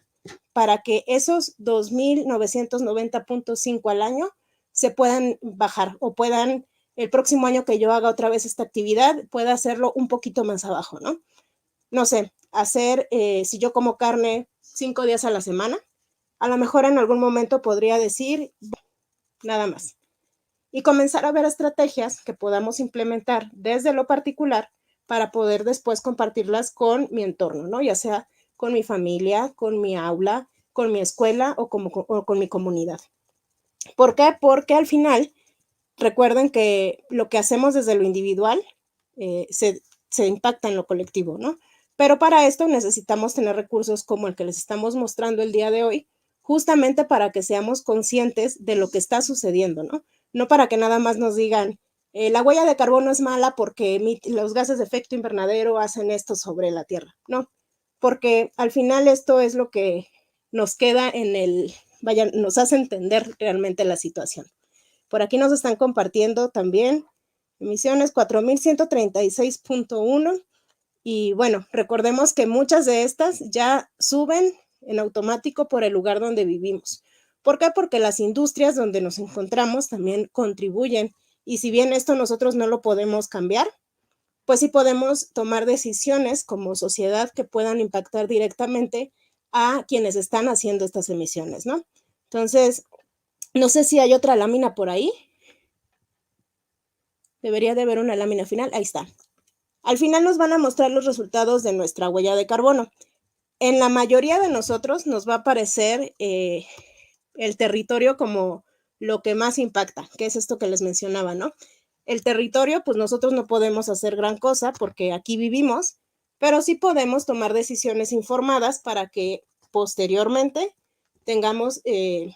para que esos 2.990.5 al año se puedan bajar o puedan, el próximo año que yo haga otra vez esta actividad, pueda hacerlo un poquito más abajo, ¿no? No sé, hacer, si yo como carne 5 días a la semana, a lo mejor en algún momento podría decir, nada más. Y comenzar a ver estrategias que podamos implementar desde lo particular para poder después compartirlas con mi entorno, ¿no? Ya sea con mi familia, con mi aula, con mi escuela o con mi comunidad. ¿Por qué? Porque al final, recuerden que lo que hacemos desde lo individual se impacta en lo colectivo, ¿no? Pero para esto necesitamos tener recursos como el que les estamos mostrando el día de hoy, justamente para que seamos conscientes de lo que está sucediendo, ¿no? No para que nada más nos digan, la huella de carbono es mala porque los gases de efecto invernadero hacen esto sobre la Tierra, no, porque al final esto es lo que nos queda nos hace entender realmente la situación. Por aquí nos están compartiendo también emisiones 4.136.1 y bueno, recordemos que muchas de estas ya suben en automático por el lugar donde vivimos. ¿Por qué? Porque las industrias donde nos encontramos también contribuyen y si bien esto nosotros no lo podemos cambiar, pues sí podemos tomar decisiones como sociedad que puedan impactar directamente a quienes están haciendo estas emisiones, ¿no? Entonces, no sé si hay otra lámina por ahí. Debería de haber una lámina final. Ahí está. Al final nos van a mostrar los resultados de nuestra huella de carbono. En la mayoría de nosotros nos va a aparecer el territorio como lo que más impacta, que es esto que les mencionaba, ¿no? El territorio, pues nosotros no podemos hacer gran cosa porque aquí vivimos, pero sí podemos tomar decisiones informadas para que posteriormente tengamos que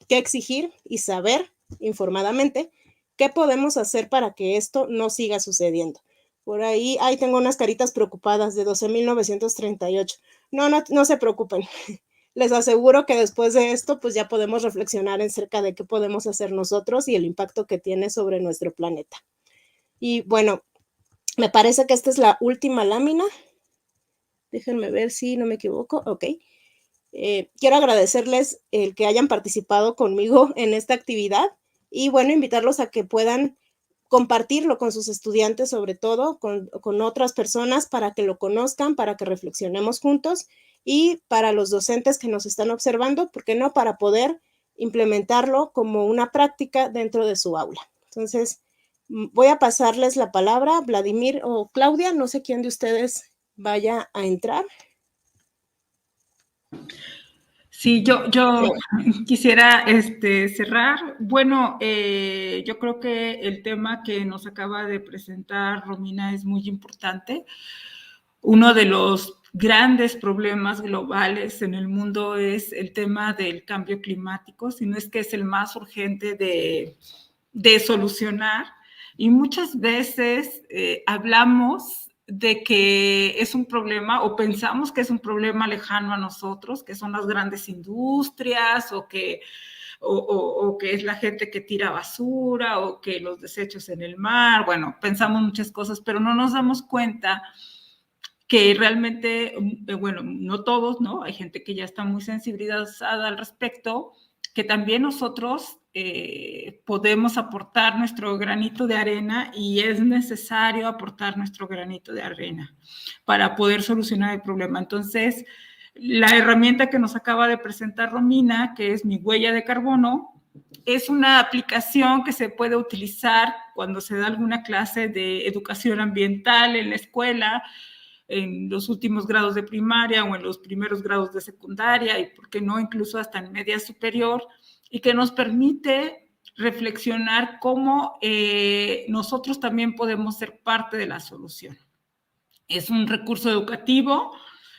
exigir y saber informadamente qué podemos hacer para que esto no siga sucediendo. Por ahí tengo unas caritas preocupadas de 12.938. No se preocupen. Les aseguro que después de esto, pues ya podemos reflexionar acerca de qué podemos hacer nosotros y el impacto que tiene sobre nuestro planeta. Y bueno, me parece que esta es la última lámina. Déjenme ver si no me equivoco. Ok. Quiero agradecerles el que hayan participado conmigo en esta actividad y bueno, invitarlos a que puedan compartirlo con sus estudiantes, sobre todo con otras personas, para que lo conozcan, para que reflexionemos juntos, y para los docentes que nos están observando, ¿por qué no?, para poder implementarlo como una práctica dentro de su aula. Entonces, voy a pasarles la palabra, Vladimir o Claudia, no sé quién de ustedes vaya a entrar. Sí, yo quisiera cerrar. Bueno, yo creo que el tema que nos acaba de presentar Romina es muy importante. Uno de los grandes problemas globales en el mundo es el tema del cambio climático, si no es que es el más urgente de solucionar. Y muchas veces hablamos de que es un problema o pensamos que es un problema lejano a nosotros, que son las grandes industrias o que es la gente que tira basura o que los desechos en el mar. Bueno, pensamos muchas cosas, pero no nos damos cuenta que realmente, bueno, no todos, ¿no? Hay gente que ya está muy sensibilizada al respecto, que también nosotros podemos aportar nuestro granito de arena y es necesario aportar nuestro granito de arena para poder solucionar el problema. Entonces, la herramienta que nos acaba de presentar Romina, que es Mi Huella de Carbono, es una aplicación que se puede utilizar cuando se da alguna clase de educación ambiental en la escuela, en los últimos grados de primaria o en los primeros grados de secundaria y, por qué no, incluso hasta en media superior, y que nos permite reflexionar cómo nosotros también podemos ser parte de la solución. Es un recurso educativo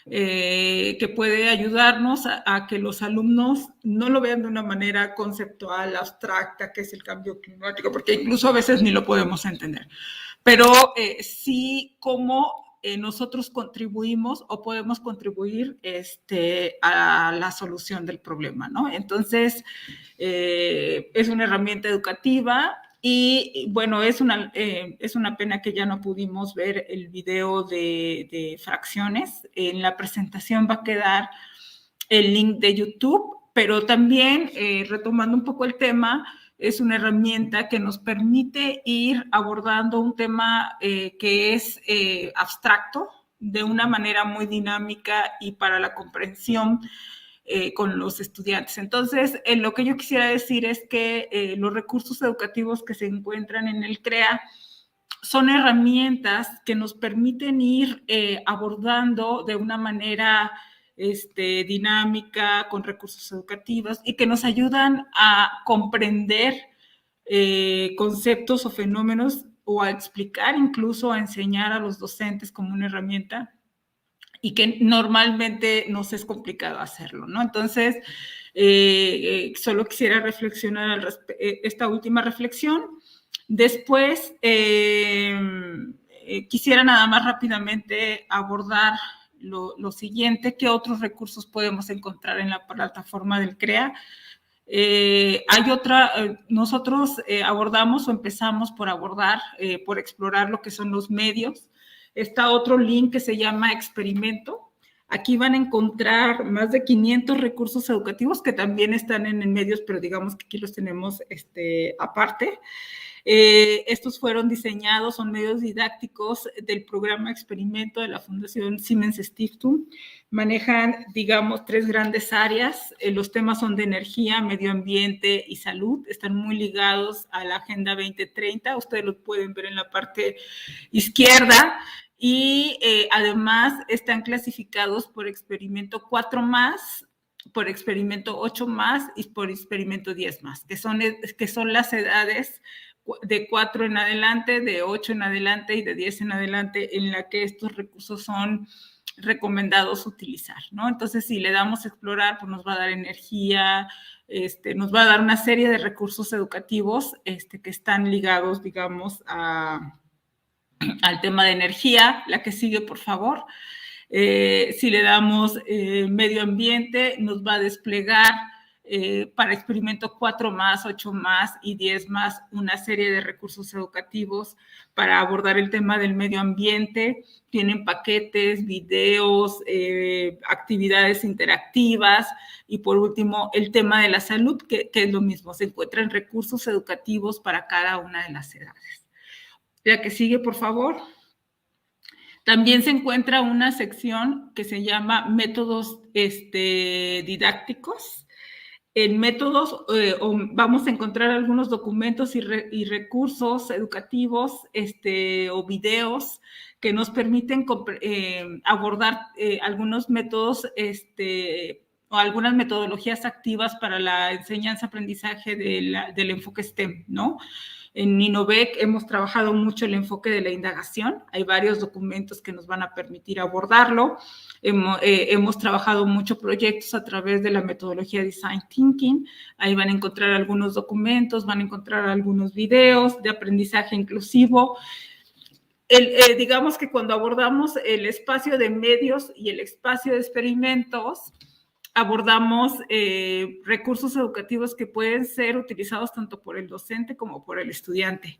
que puede ayudarnos a que los alumnos no lo vean de una manera conceptual, abstracta, que es el cambio climático, porque incluso a veces ni lo podemos entender, pero sí cómo nosotros contribuimos o podemos contribuir a la solución del problema, ¿no? Entonces, es una herramienta educativa y, bueno, es una pena que ya no pudimos ver el video de fracciones. En la presentación va a quedar el link de YouTube, pero también, retomando un poco el tema, es una herramienta que nos permite ir abordando un tema que es abstracto de una manera muy dinámica y para la comprensión con los estudiantes. Entonces, lo que yo quisiera decir es que los recursos educativos que se encuentran en el CREA son herramientas que nos permiten ir abordando de una manera dinámica, con recursos educativos y que nos ayudan a comprender conceptos o fenómenos o a explicar, incluso a enseñar a los docentes como una herramienta y que normalmente nos es complicado hacerlo, ¿no? Entonces, solo quisiera reflexionar esta última reflexión. Después, quisiera nada más rápidamente abordar lo siguiente: ¿qué otros recursos podemos encontrar en la plataforma del CREA? Nosotros abordamos o empezamos por abordar, por explorar lo que son los medios. Está otro link que se llama Experimento. Aquí van a encontrar más de 500 recursos educativos que también están en medios, pero digamos que aquí los tenemos aparte. Estos fueron diseñados, son medios didácticos del programa Experimento de la Fundación Siemens Stiftung. Manejan, digamos, 3 grandes áreas. Los temas son de energía, medio ambiente y salud. Están muy ligados a la Agenda 2030. Ustedes los pueden ver en la parte izquierda. Y además están clasificados por experimento 4+, por experimento 8+, y por experimento 10+, que son las edades de 4 en adelante, de 8 en adelante y de 10 en adelante, en la que estos recursos son recomendados utilizar, ¿no? Entonces, si le damos a explorar, pues nos va a dar energía, nos va a dar una serie de recursos educativos que están ligados, digamos, al tema de energía. La que sigue, por favor. Si le damos medio ambiente, nos va a desplegar para experimento 4 más, 8 más y 10 más una serie de recursos educativos para abordar el tema del medio ambiente. Tienen paquetes, videos, actividades interactivas y por último el tema de la salud, que es lo mismo, se encuentran recursos educativos para cada una de las edades. La que sigue, por favor. También se encuentra una sección que se llama métodos didácticos. En métodos vamos a encontrar algunos documentos y recursos educativos o videos que nos permiten abordar algunos métodos o algunas metodologías activas para la enseñanza-aprendizaje del enfoque STEM, ¿no? En Innovec hemos trabajado mucho el enfoque de la indagación. Hay varios documentos que nos van a permitir abordarlo. Hemos trabajado mucho proyectos a través de la metodología Design Thinking. Ahí van a encontrar algunos documentos, van a encontrar algunos videos de aprendizaje inclusivo. Digamos que cuando abordamos el espacio de medios y el espacio de experimentos, abordamos recursos educativos que pueden ser utilizados tanto por el docente como por el estudiante.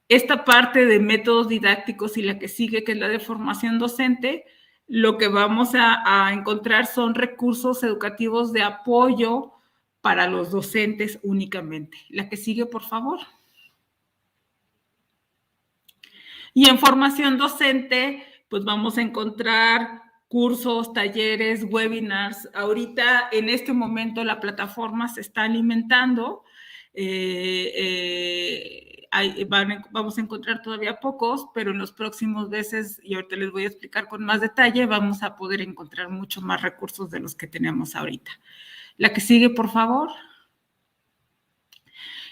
Esta parte de métodos didácticos y la que sigue, que es la de formación docente, lo que vamos a encontrar son recursos educativos de apoyo para los docentes únicamente. La que sigue, por favor. Y en formación docente, pues vamos a encontrar cursos, talleres, webinars. Ahorita, en este momento, la plataforma se está alimentando. Vamos a encontrar todavía pocos, pero en los próximos meses, y ahorita les voy a explicar con más detalle, vamos a poder encontrar mucho más recursos de los que tenemos ahorita. La que sigue, por favor.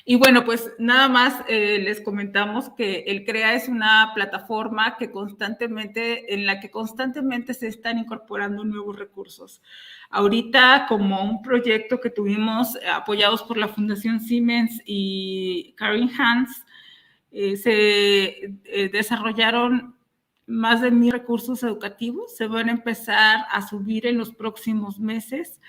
Y bueno, pues nada más les comentamos que el CREA es una plataforma en la que constantemente se están incorporando nuevos recursos. Ahorita, como un proyecto que tuvimos apoyados por la Fundación Siemens y Karen Hans, se desarrollaron más de 1,000 recursos educativos. Se van a empezar a subir en los próximos meses.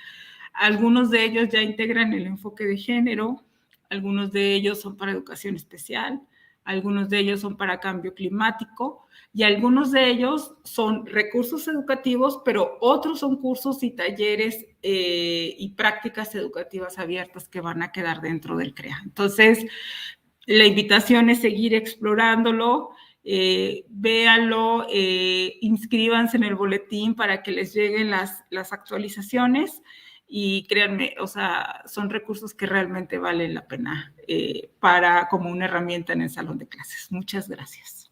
Algunos de ellos ya integran el enfoque de género. Algunos de ellos son para educación especial, algunos de ellos son para cambio climático y algunos de ellos son recursos educativos, pero otros son cursos y talleres y prácticas educativas abiertas que van a quedar dentro del CREA. Entonces, la invitación es seguir explorándolo, véanlo, inscríbanse en el boletín para que les lleguen las actualizaciones. Y créanme, o sea, son recursos que realmente valen la pena como una herramienta en el salón de clases. Muchas gracias.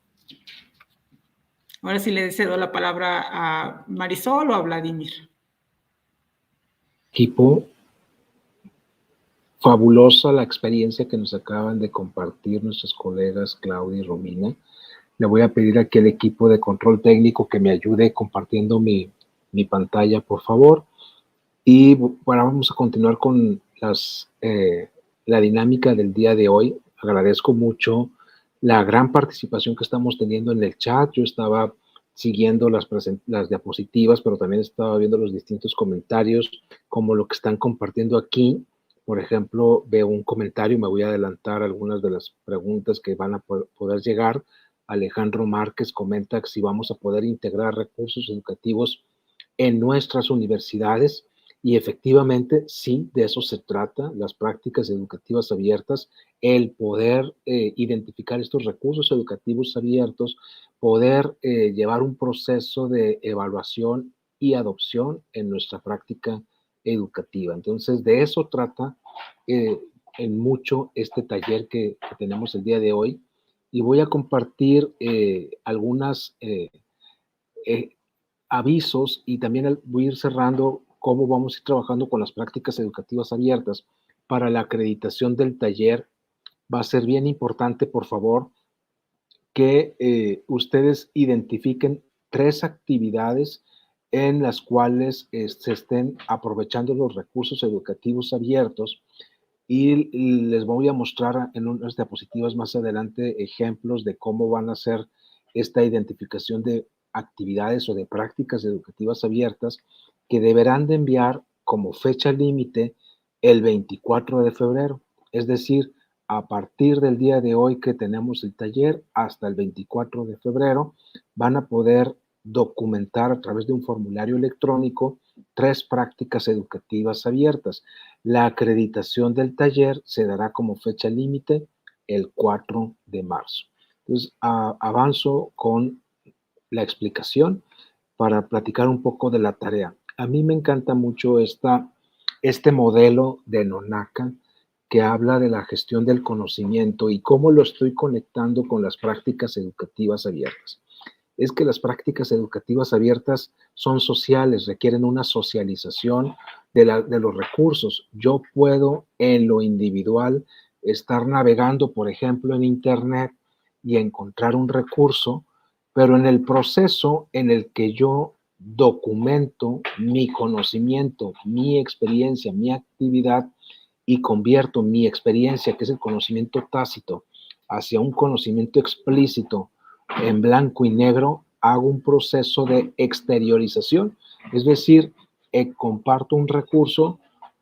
Ahora sí le cedo la palabra a Marisol o a Vladimir. Equipo, fabulosa la experiencia que nos acaban de compartir nuestros colegas Claudia y Romina. Le voy a pedir aquí al equipo de control técnico que me ayude compartiendo mi pantalla, por favor. Y bueno, vamos a continuar con la dinámica del día de hoy. Agradezco mucho la gran participación que estamos teniendo en el chat. Yo estaba siguiendo las diapositivas, pero también estaba viendo los distintos comentarios, como lo que están compartiendo aquí. Por ejemplo, veo un comentario, me voy a adelantar algunas de las preguntas que van a poder llegar. Alejandro Márquez comenta que si vamos a poder integrar recursos educativos en nuestras universidades. Y efectivamente, sí, de eso se trata, las prácticas educativas abiertas, el poder identificar estos recursos educativos abiertos, poder llevar un proceso de evaluación y adopción en nuestra práctica educativa. Entonces, de eso trata en mucho este taller que tenemos el día de hoy. Y voy a compartir algunos avisos y también voy a ir cerrando cómo vamos a ir trabajando con las prácticas educativas abiertas para la acreditación del taller. Va a ser bien importante, por favor, que ustedes identifiquen 3 actividades en las cuales se estén aprovechando los recursos educativos abiertos, y les voy a mostrar en unas diapositivas más adelante ejemplos de cómo van a hacer esta identificación de actividades o de prácticas educativas abiertas que deberán de enviar como fecha límite el 24 de febrero. Es decir, a partir del día de hoy que tenemos el taller hasta el 24 de febrero, van a poder documentar a través de un formulario electrónico 3 prácticas educativas abiertas. La acreditación del taller se dará como fecha límite el 4 de marzo. Entonces, avanzo con la explicación para platicar un poco de la tarea. A mí me encanta mucho este modelo de Nonaka que habla de la gestión del conocimiento y cómo lo estoy conectando con las prácticas educativas abiertas. Es que las prácticas educativas abiertas son sociales, requieren una socialización de los recursos. Yo puedo en lo individual estar navegando, por ejemplo, en Internet y encontrar un recurso, pero en el proceso en el que yo documento mi conocimiento, mi experiencia, mi actividad y convierto mi experiencia, que es el conocimiento tácito, hacia un conocimiento explícito, en blanco y negro, hago un proceso de exteriorización, es decir, comparto un recurso,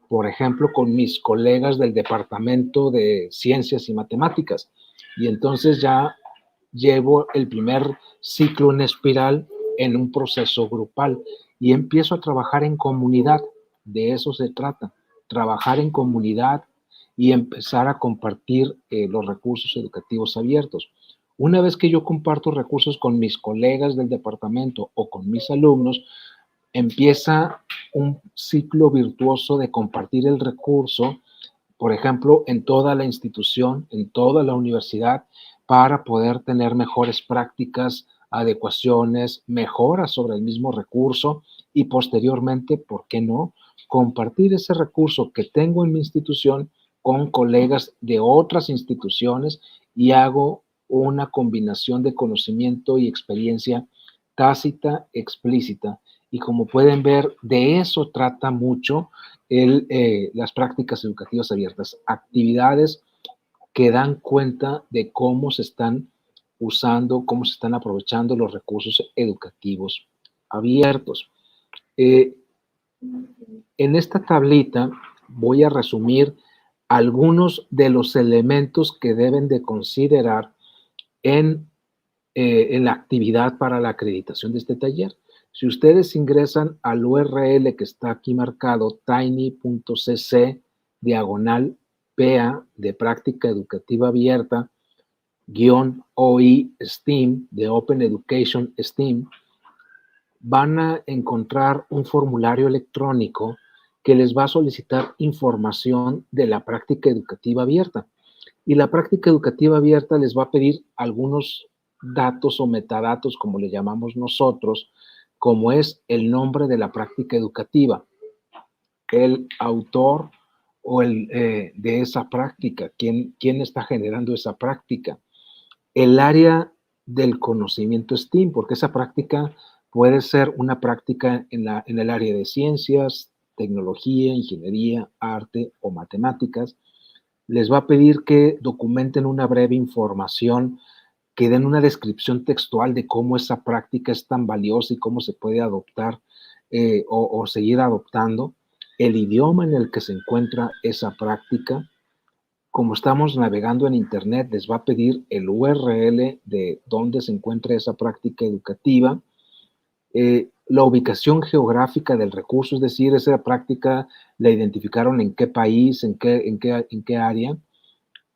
por ejemplo, con mis colegas del Departamento de Ciencias y Matemáticas, y entonces ya llevo el primer ciclo en espiral en un proceso grupal y empiezo a trabajar en comunidad. De eso se trata, trabajar en comunidad y empezar a compartir los recursos educativos abiertos. Una vez que yo comparto recursos con mis colegas del departamento o con mis alumnos, empieza un ciclo virtuoso de compartir el recurso, por ejemplo, en toda la institución, en toda la universidad, para poder tener mejores prácticas, adecuaciones, mejoras sobre el mismo recurso y posteriormente, ¿por qué no?, compartir ese recurso que tengo en mi institución con colegas de otras instituciones y hago una combinación de conocimiento y experiencia tácita, explícita. Y como pueden ver, de eso trata mucho las prácticas educativas abiertas, actividades que dan cuenta de cómo se están usando, cómo se están aprovechando los recursos educativos abiertos. En esta tablita voy a resumir algunos de los elementos que deben de considerar en la actividad para la acreditación de este taller. Si ustedes ingresan al URL que está aquí marcado, tiny.cc/PA de práctica educativa abierta, -OI STEAM de Open Education STEAM, van a encontrar un formulario electrónico que les va a solicitar información de la práctica educativa abierta. Y la práctica educativa abierta les va a pedir algunos datos o metadatos, como le llamamos nosotros, como es el nombre de la práctica educativa, el autor o de esa práctica, quién está generando esa práctica, el área del conocimiento STEAM, porque esa práctica puede ser una práctica en el área de ciencias, tecnología, ingeniería, arte o matemáticas. Les va a pedir que documenten una breve información, que den una descripción textual de cómo esa práctica es tan valiosa y cómo se puede adoptar o seguir adoptando, el idioma en el que se encuentra esa práctica. Como estamos navegando en Internet, les va a pedir el URL de dónde se encuentra esa práctica educativa, la ubicación geográfica del recurso, es decir, esa práctica la identificaron en qué país, en qué área,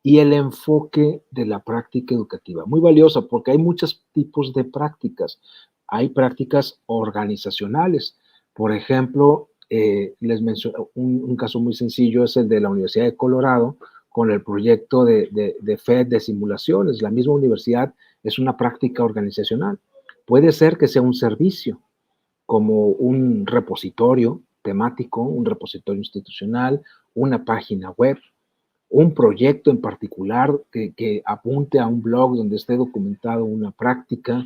y el enfoque de la práctica educativa. Muy valiosa porque hay muchos tipos de prácticas. Hay prácticas organizacionales. Por ejemplo, les menciono un caso muy sencillo, es el de la Universidad de Colorado con el proyecto de FED de simulaciones. La misma universidad es una práctica organizacional. Puede ser que sea un servicio, como un repositorio temático, un repositorio institucional, una página web, un proyecto en particular que apunte a un blog donde esté documentado una práctica,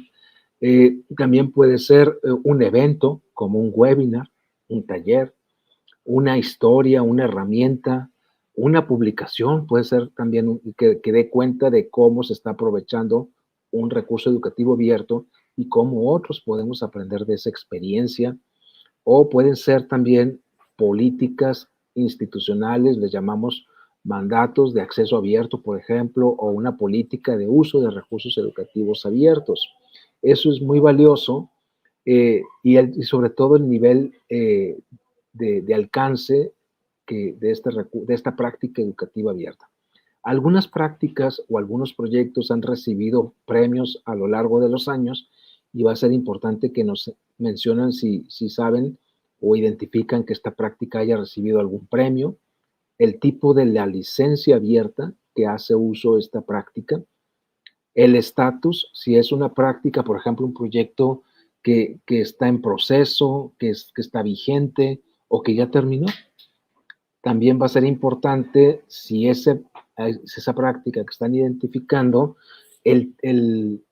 También puede ser un evento como un webinar, un taller, una historia, una herramienta, una publicación, puede ser también que dé cuenta de cómo se está aprovechando un recurso educativo abierto y cómo otros podemos aprender de esa experiencia. O pueden ser también políticas institucionales, les llamamos mandatos de acceso abierto, por ejemplo, o una política de uso de recursos educativos abiertos. Eso es muy valioso y sobre todo el nivel de alcance de esta práctica educativa abierta. Algunas prácticas o algunos proyectos han recibido premios a lo largo de los años y va a ser importante que nos mencionen si saben o identifican que esta práctica haya recibido algún premio, el tipo de la licencia abierta que hace uso esta práctica, el estatus, si es una práctica, por ejemplo, un proyecto que está en proceso, que está vigente o que ya terminó. También va a ser importante si esa práctica que están identificando, el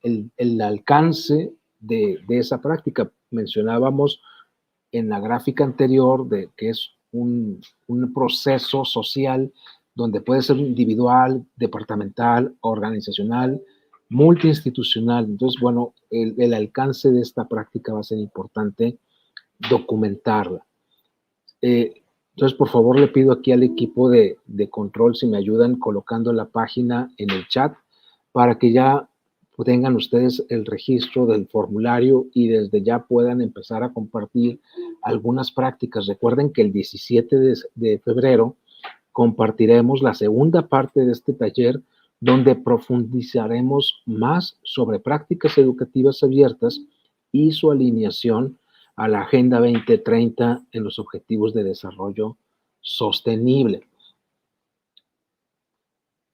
alcance de esa práctica. Mencionábamos en la gráfica anterior de que es un proceso social donde puede ser individual, departamental, organizacional, multiinstitucional. Entonces, bueno, el alcance de esta práctica va a ser importante documentarla. Entonces, por favor, le pido aquí al equipo de control si me ayudan colocando la página en el chat para que ya tengan ustedes el registro del formulario y desde ya puedan empezar a compartir algunas prácticas. Recuerden que el 17 de febrero compartiremos la segunda parte de este taller donde profundizaremos más sobre prácticas educativas abiertas y su alineación a la Agenda 2030 en los Objetivos de Desarrollo Sostenible.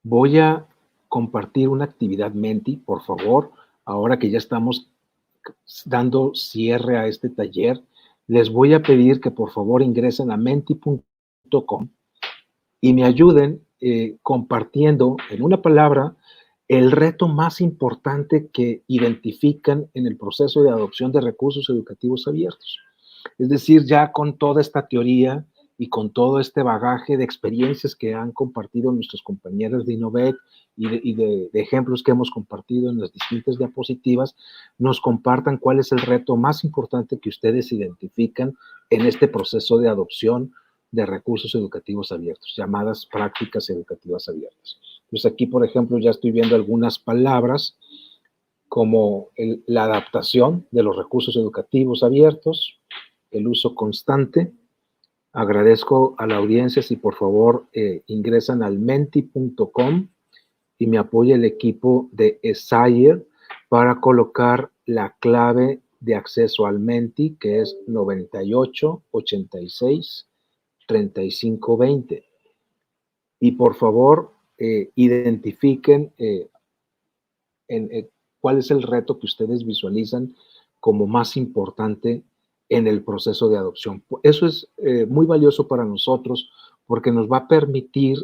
Voy a compartir una actividad Menti, por favor, ahora que ya estamos dando cierre a este taller, les voy a pedir que por favor ingresen a menti.com y me ayuden compartiendo en una palabra el reto más importante que identifican en el proceso de adopción de recursos educativos abiertos. Es decir, ya con toda esta teoría y con todo este bagaje de experiencias que han compartido nuestros compañeros de Innovec y de ejemplos que hemos compartido en las distintas diapositivas, nos compartan cuál es el reto más importante que ustedes identifican en este proceso de adopción de recursos educativos abiertos, llamadas prácticas educativas abiertas. Pues aquí, por ejemplo, ya estoy viendo algunas palabras como la adaptación de los recursos educativos abiertos, el uso constante. Agradezco a la audiencia si por favor ingresan al menti.com y me apoya el equipo de Esayer para colocar la clave de acceso al Menti, que es 9886-3520. Y por favor, identifiquen cuál es el reto que ustedes visualizan como más importante en el proceso de adopción. Eso es muy valioso para nosotros porque nos va a permitir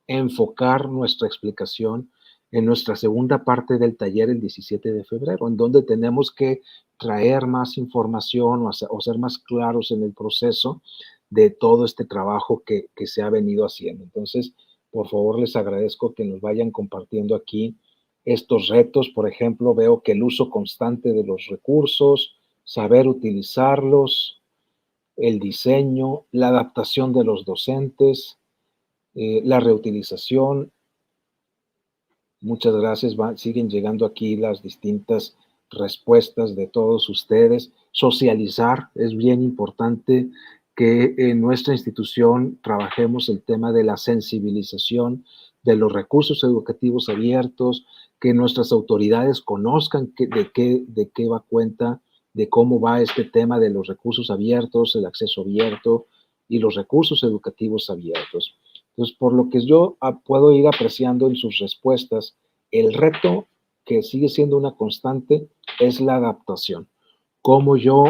enfocar nuestra explicación en nuestra segunda parte del taller el 17 de febrero, en donde tenemos que traer más información o ser más claros en el proceso de todo este trabajo que se ha venido haciendo. Entonces, por favor, les agradezco que nos vayan compartiendo aquí estos retos. Por ejemplo, veo que el uso constante de los recursos, saber utilizarlos, el diseño, la adaptación de los docentes, la reutilización. Muchas gracias. Siguen llegando aquí las distintas respuestas de todos ustedes. Socializar, es bien importante que en nuestra institución trabajemos el tema de la sensibilización de los recursos educativos abiertos, que nuestras autoridades conozcan de qué va cuenta, de cómo va este tema de los recursos abiertos, el acceso abierto y los recursos educativos abiertos. Entonces, por lo que yo puedo ir apreciando en sus respuestas, el reto que sigue siendo una constante es la adaptación. Cómo yo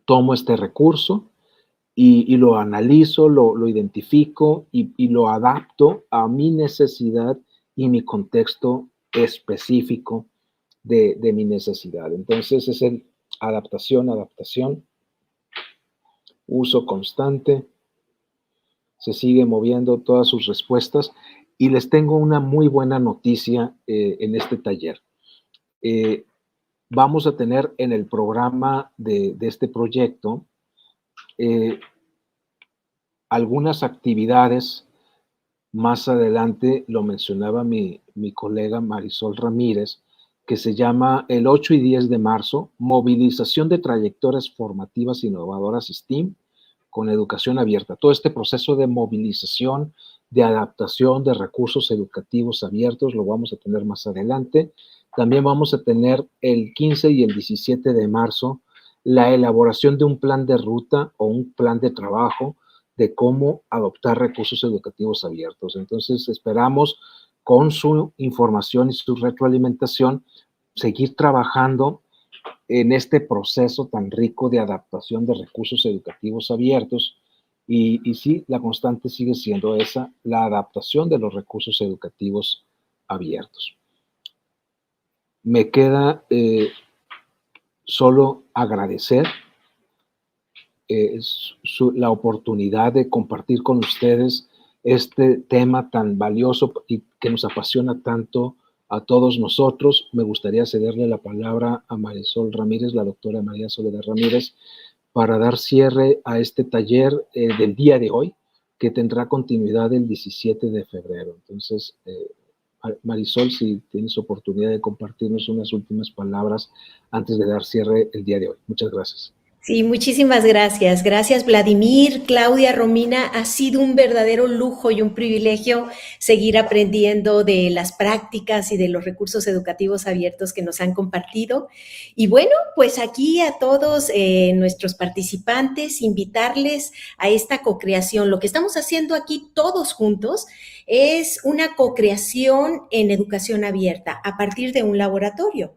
tomo este recurso y lo analizo, lo identifico y lo adapto a mi necesidad y mi contexto específico de mi necesidad. Entonces es el adaptación, uso constante, se sigue moviendo todas sus respuestas y les tengo una muy buena noticia en este taller. Vamos a tener en el programa de este proyecto algunas actividades. Más adelante lo mencionaba mi colega Marisol Ramírez, que se llama el 8 y 10 de marzo, movilización de trayectorias formativas innovadoras STEAM con educación abierta. Todo este proceso de movilización, de adaptación de recursos educativos abiertos lo vamos a tener más adelante. También vamos a tener el 15 y el 17 de marzo la elaboración de un plan de ruta o un plan de trabajo de cómo adoptar recursos educativos abiertos. Entonces, esperamos con su información y su retroalimentación seguir trabajando en este proceso tan rico de adaptación de recursos educativos abiertos. Y sí, la constante sigue siendo esa, la adaptación de los recursos educativos abiertos. Me queda solo agradecer la oportunidad de compartir con ustedes este tema tan valioso y que nos apasiona tanto a todos nosotros. Me gustaría cederle la palabra a Marisol Ramírez, la doctora María Soledad Ramírez, para dar cierre a este taller del día de hoy, que tendrá continuidad el 17 de febrero. Entonces, Marisol, si tienes oportunidad de compartirnos unas últimas palabras antes de dar cierre el día de hoy. Muchas gracias. Sí, muchísimas gracias. Gracias, Vladimir, Claudia, Romina. Ha sido un verdadero lujo y un privilegio seguir aprendiendo de las prácticas y de los recursos educativos abiertos que nos han compartido. Y bueno, pues aquí a todos nuestros participantes, invitarles a esta cocreación. Lo que estamos haciendo aquí todos juntos es una cocreación en educación abierta a partir de un laboratorio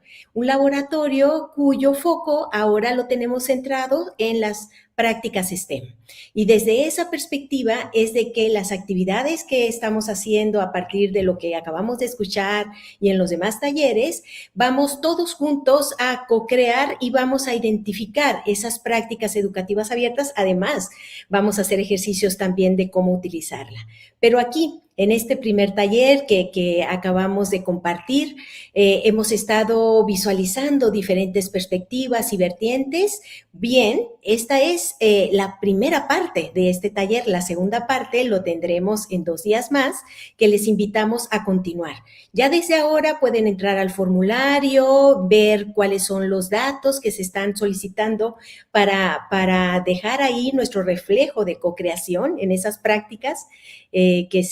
cuyo foco ahora lo tenemos centrado en las prácticas STEM. Y desde esa perspectiva es de que las actividades que estamos haciendo a partir de lo que acabamos de escuchar y en los demás talleres, vamos todos juntos a co-crear y vamos a identificar esas prácticas educativas abiertas. Además, vamos a hacer ejercicios también de cómo utilizarla. Pero aquí, en este primer taller que acabamos de compartir, hemos estado visualizando diferentes perspectivas y vertientes. Bien, esta es la primera parte de este taller. La segunda parte lo tendremos en 2 días más, que les invitamos a continuar. Ya desde ahora pueden entrar al formulario, ver cuáles son los datos que se están solicitando para dejar ahí nuestro reflejo de co-creación en esas prácticas que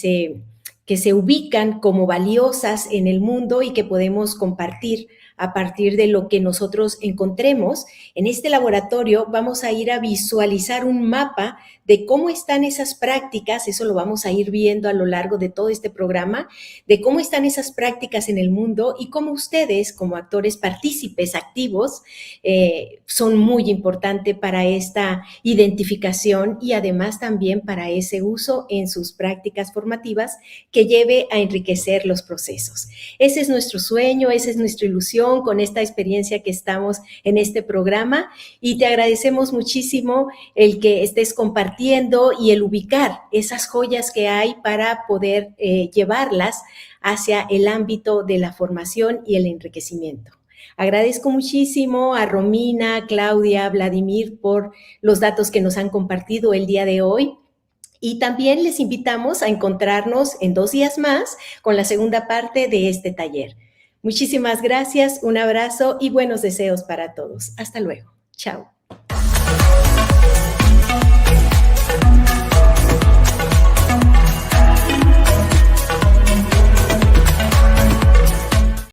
se ubican como valiosas en el mundo y que podemos compartir a partir de lo que nosotros encontremos. En este laboratorio vamos a ir a visualizar un mapa de cómo están esas prácticas, eso lo vamos a ir viendo a lo largo de todo este programa, de cómo están esas prácticas en el mundo y cómo ustedes, como actores partícipes activos, son muy importantes para esta identificación y además también para ese uso en sus prácticas formativas que lleve a enriquecer los procesos. Ese es nuestro sueño, esa es nuestra ilusión con esta experiencia que estamos en este programa y te agradecemos muchísimo el que estés compartiendo y el ubicar esas joyas que hay para poder llevarlas hacia el ámbito de la formación y el enriquecimiento. Agradezco muchísimo a Romina, Claudia, Vladimir por los datos que nos han compartido el día de hoy. Y también les invitamos a encontrarnos en 2 días más con la segunda parte de este taller. Muchísimas gracias, un abrazo y buenos deseos para todos. Hasta luego. Chao.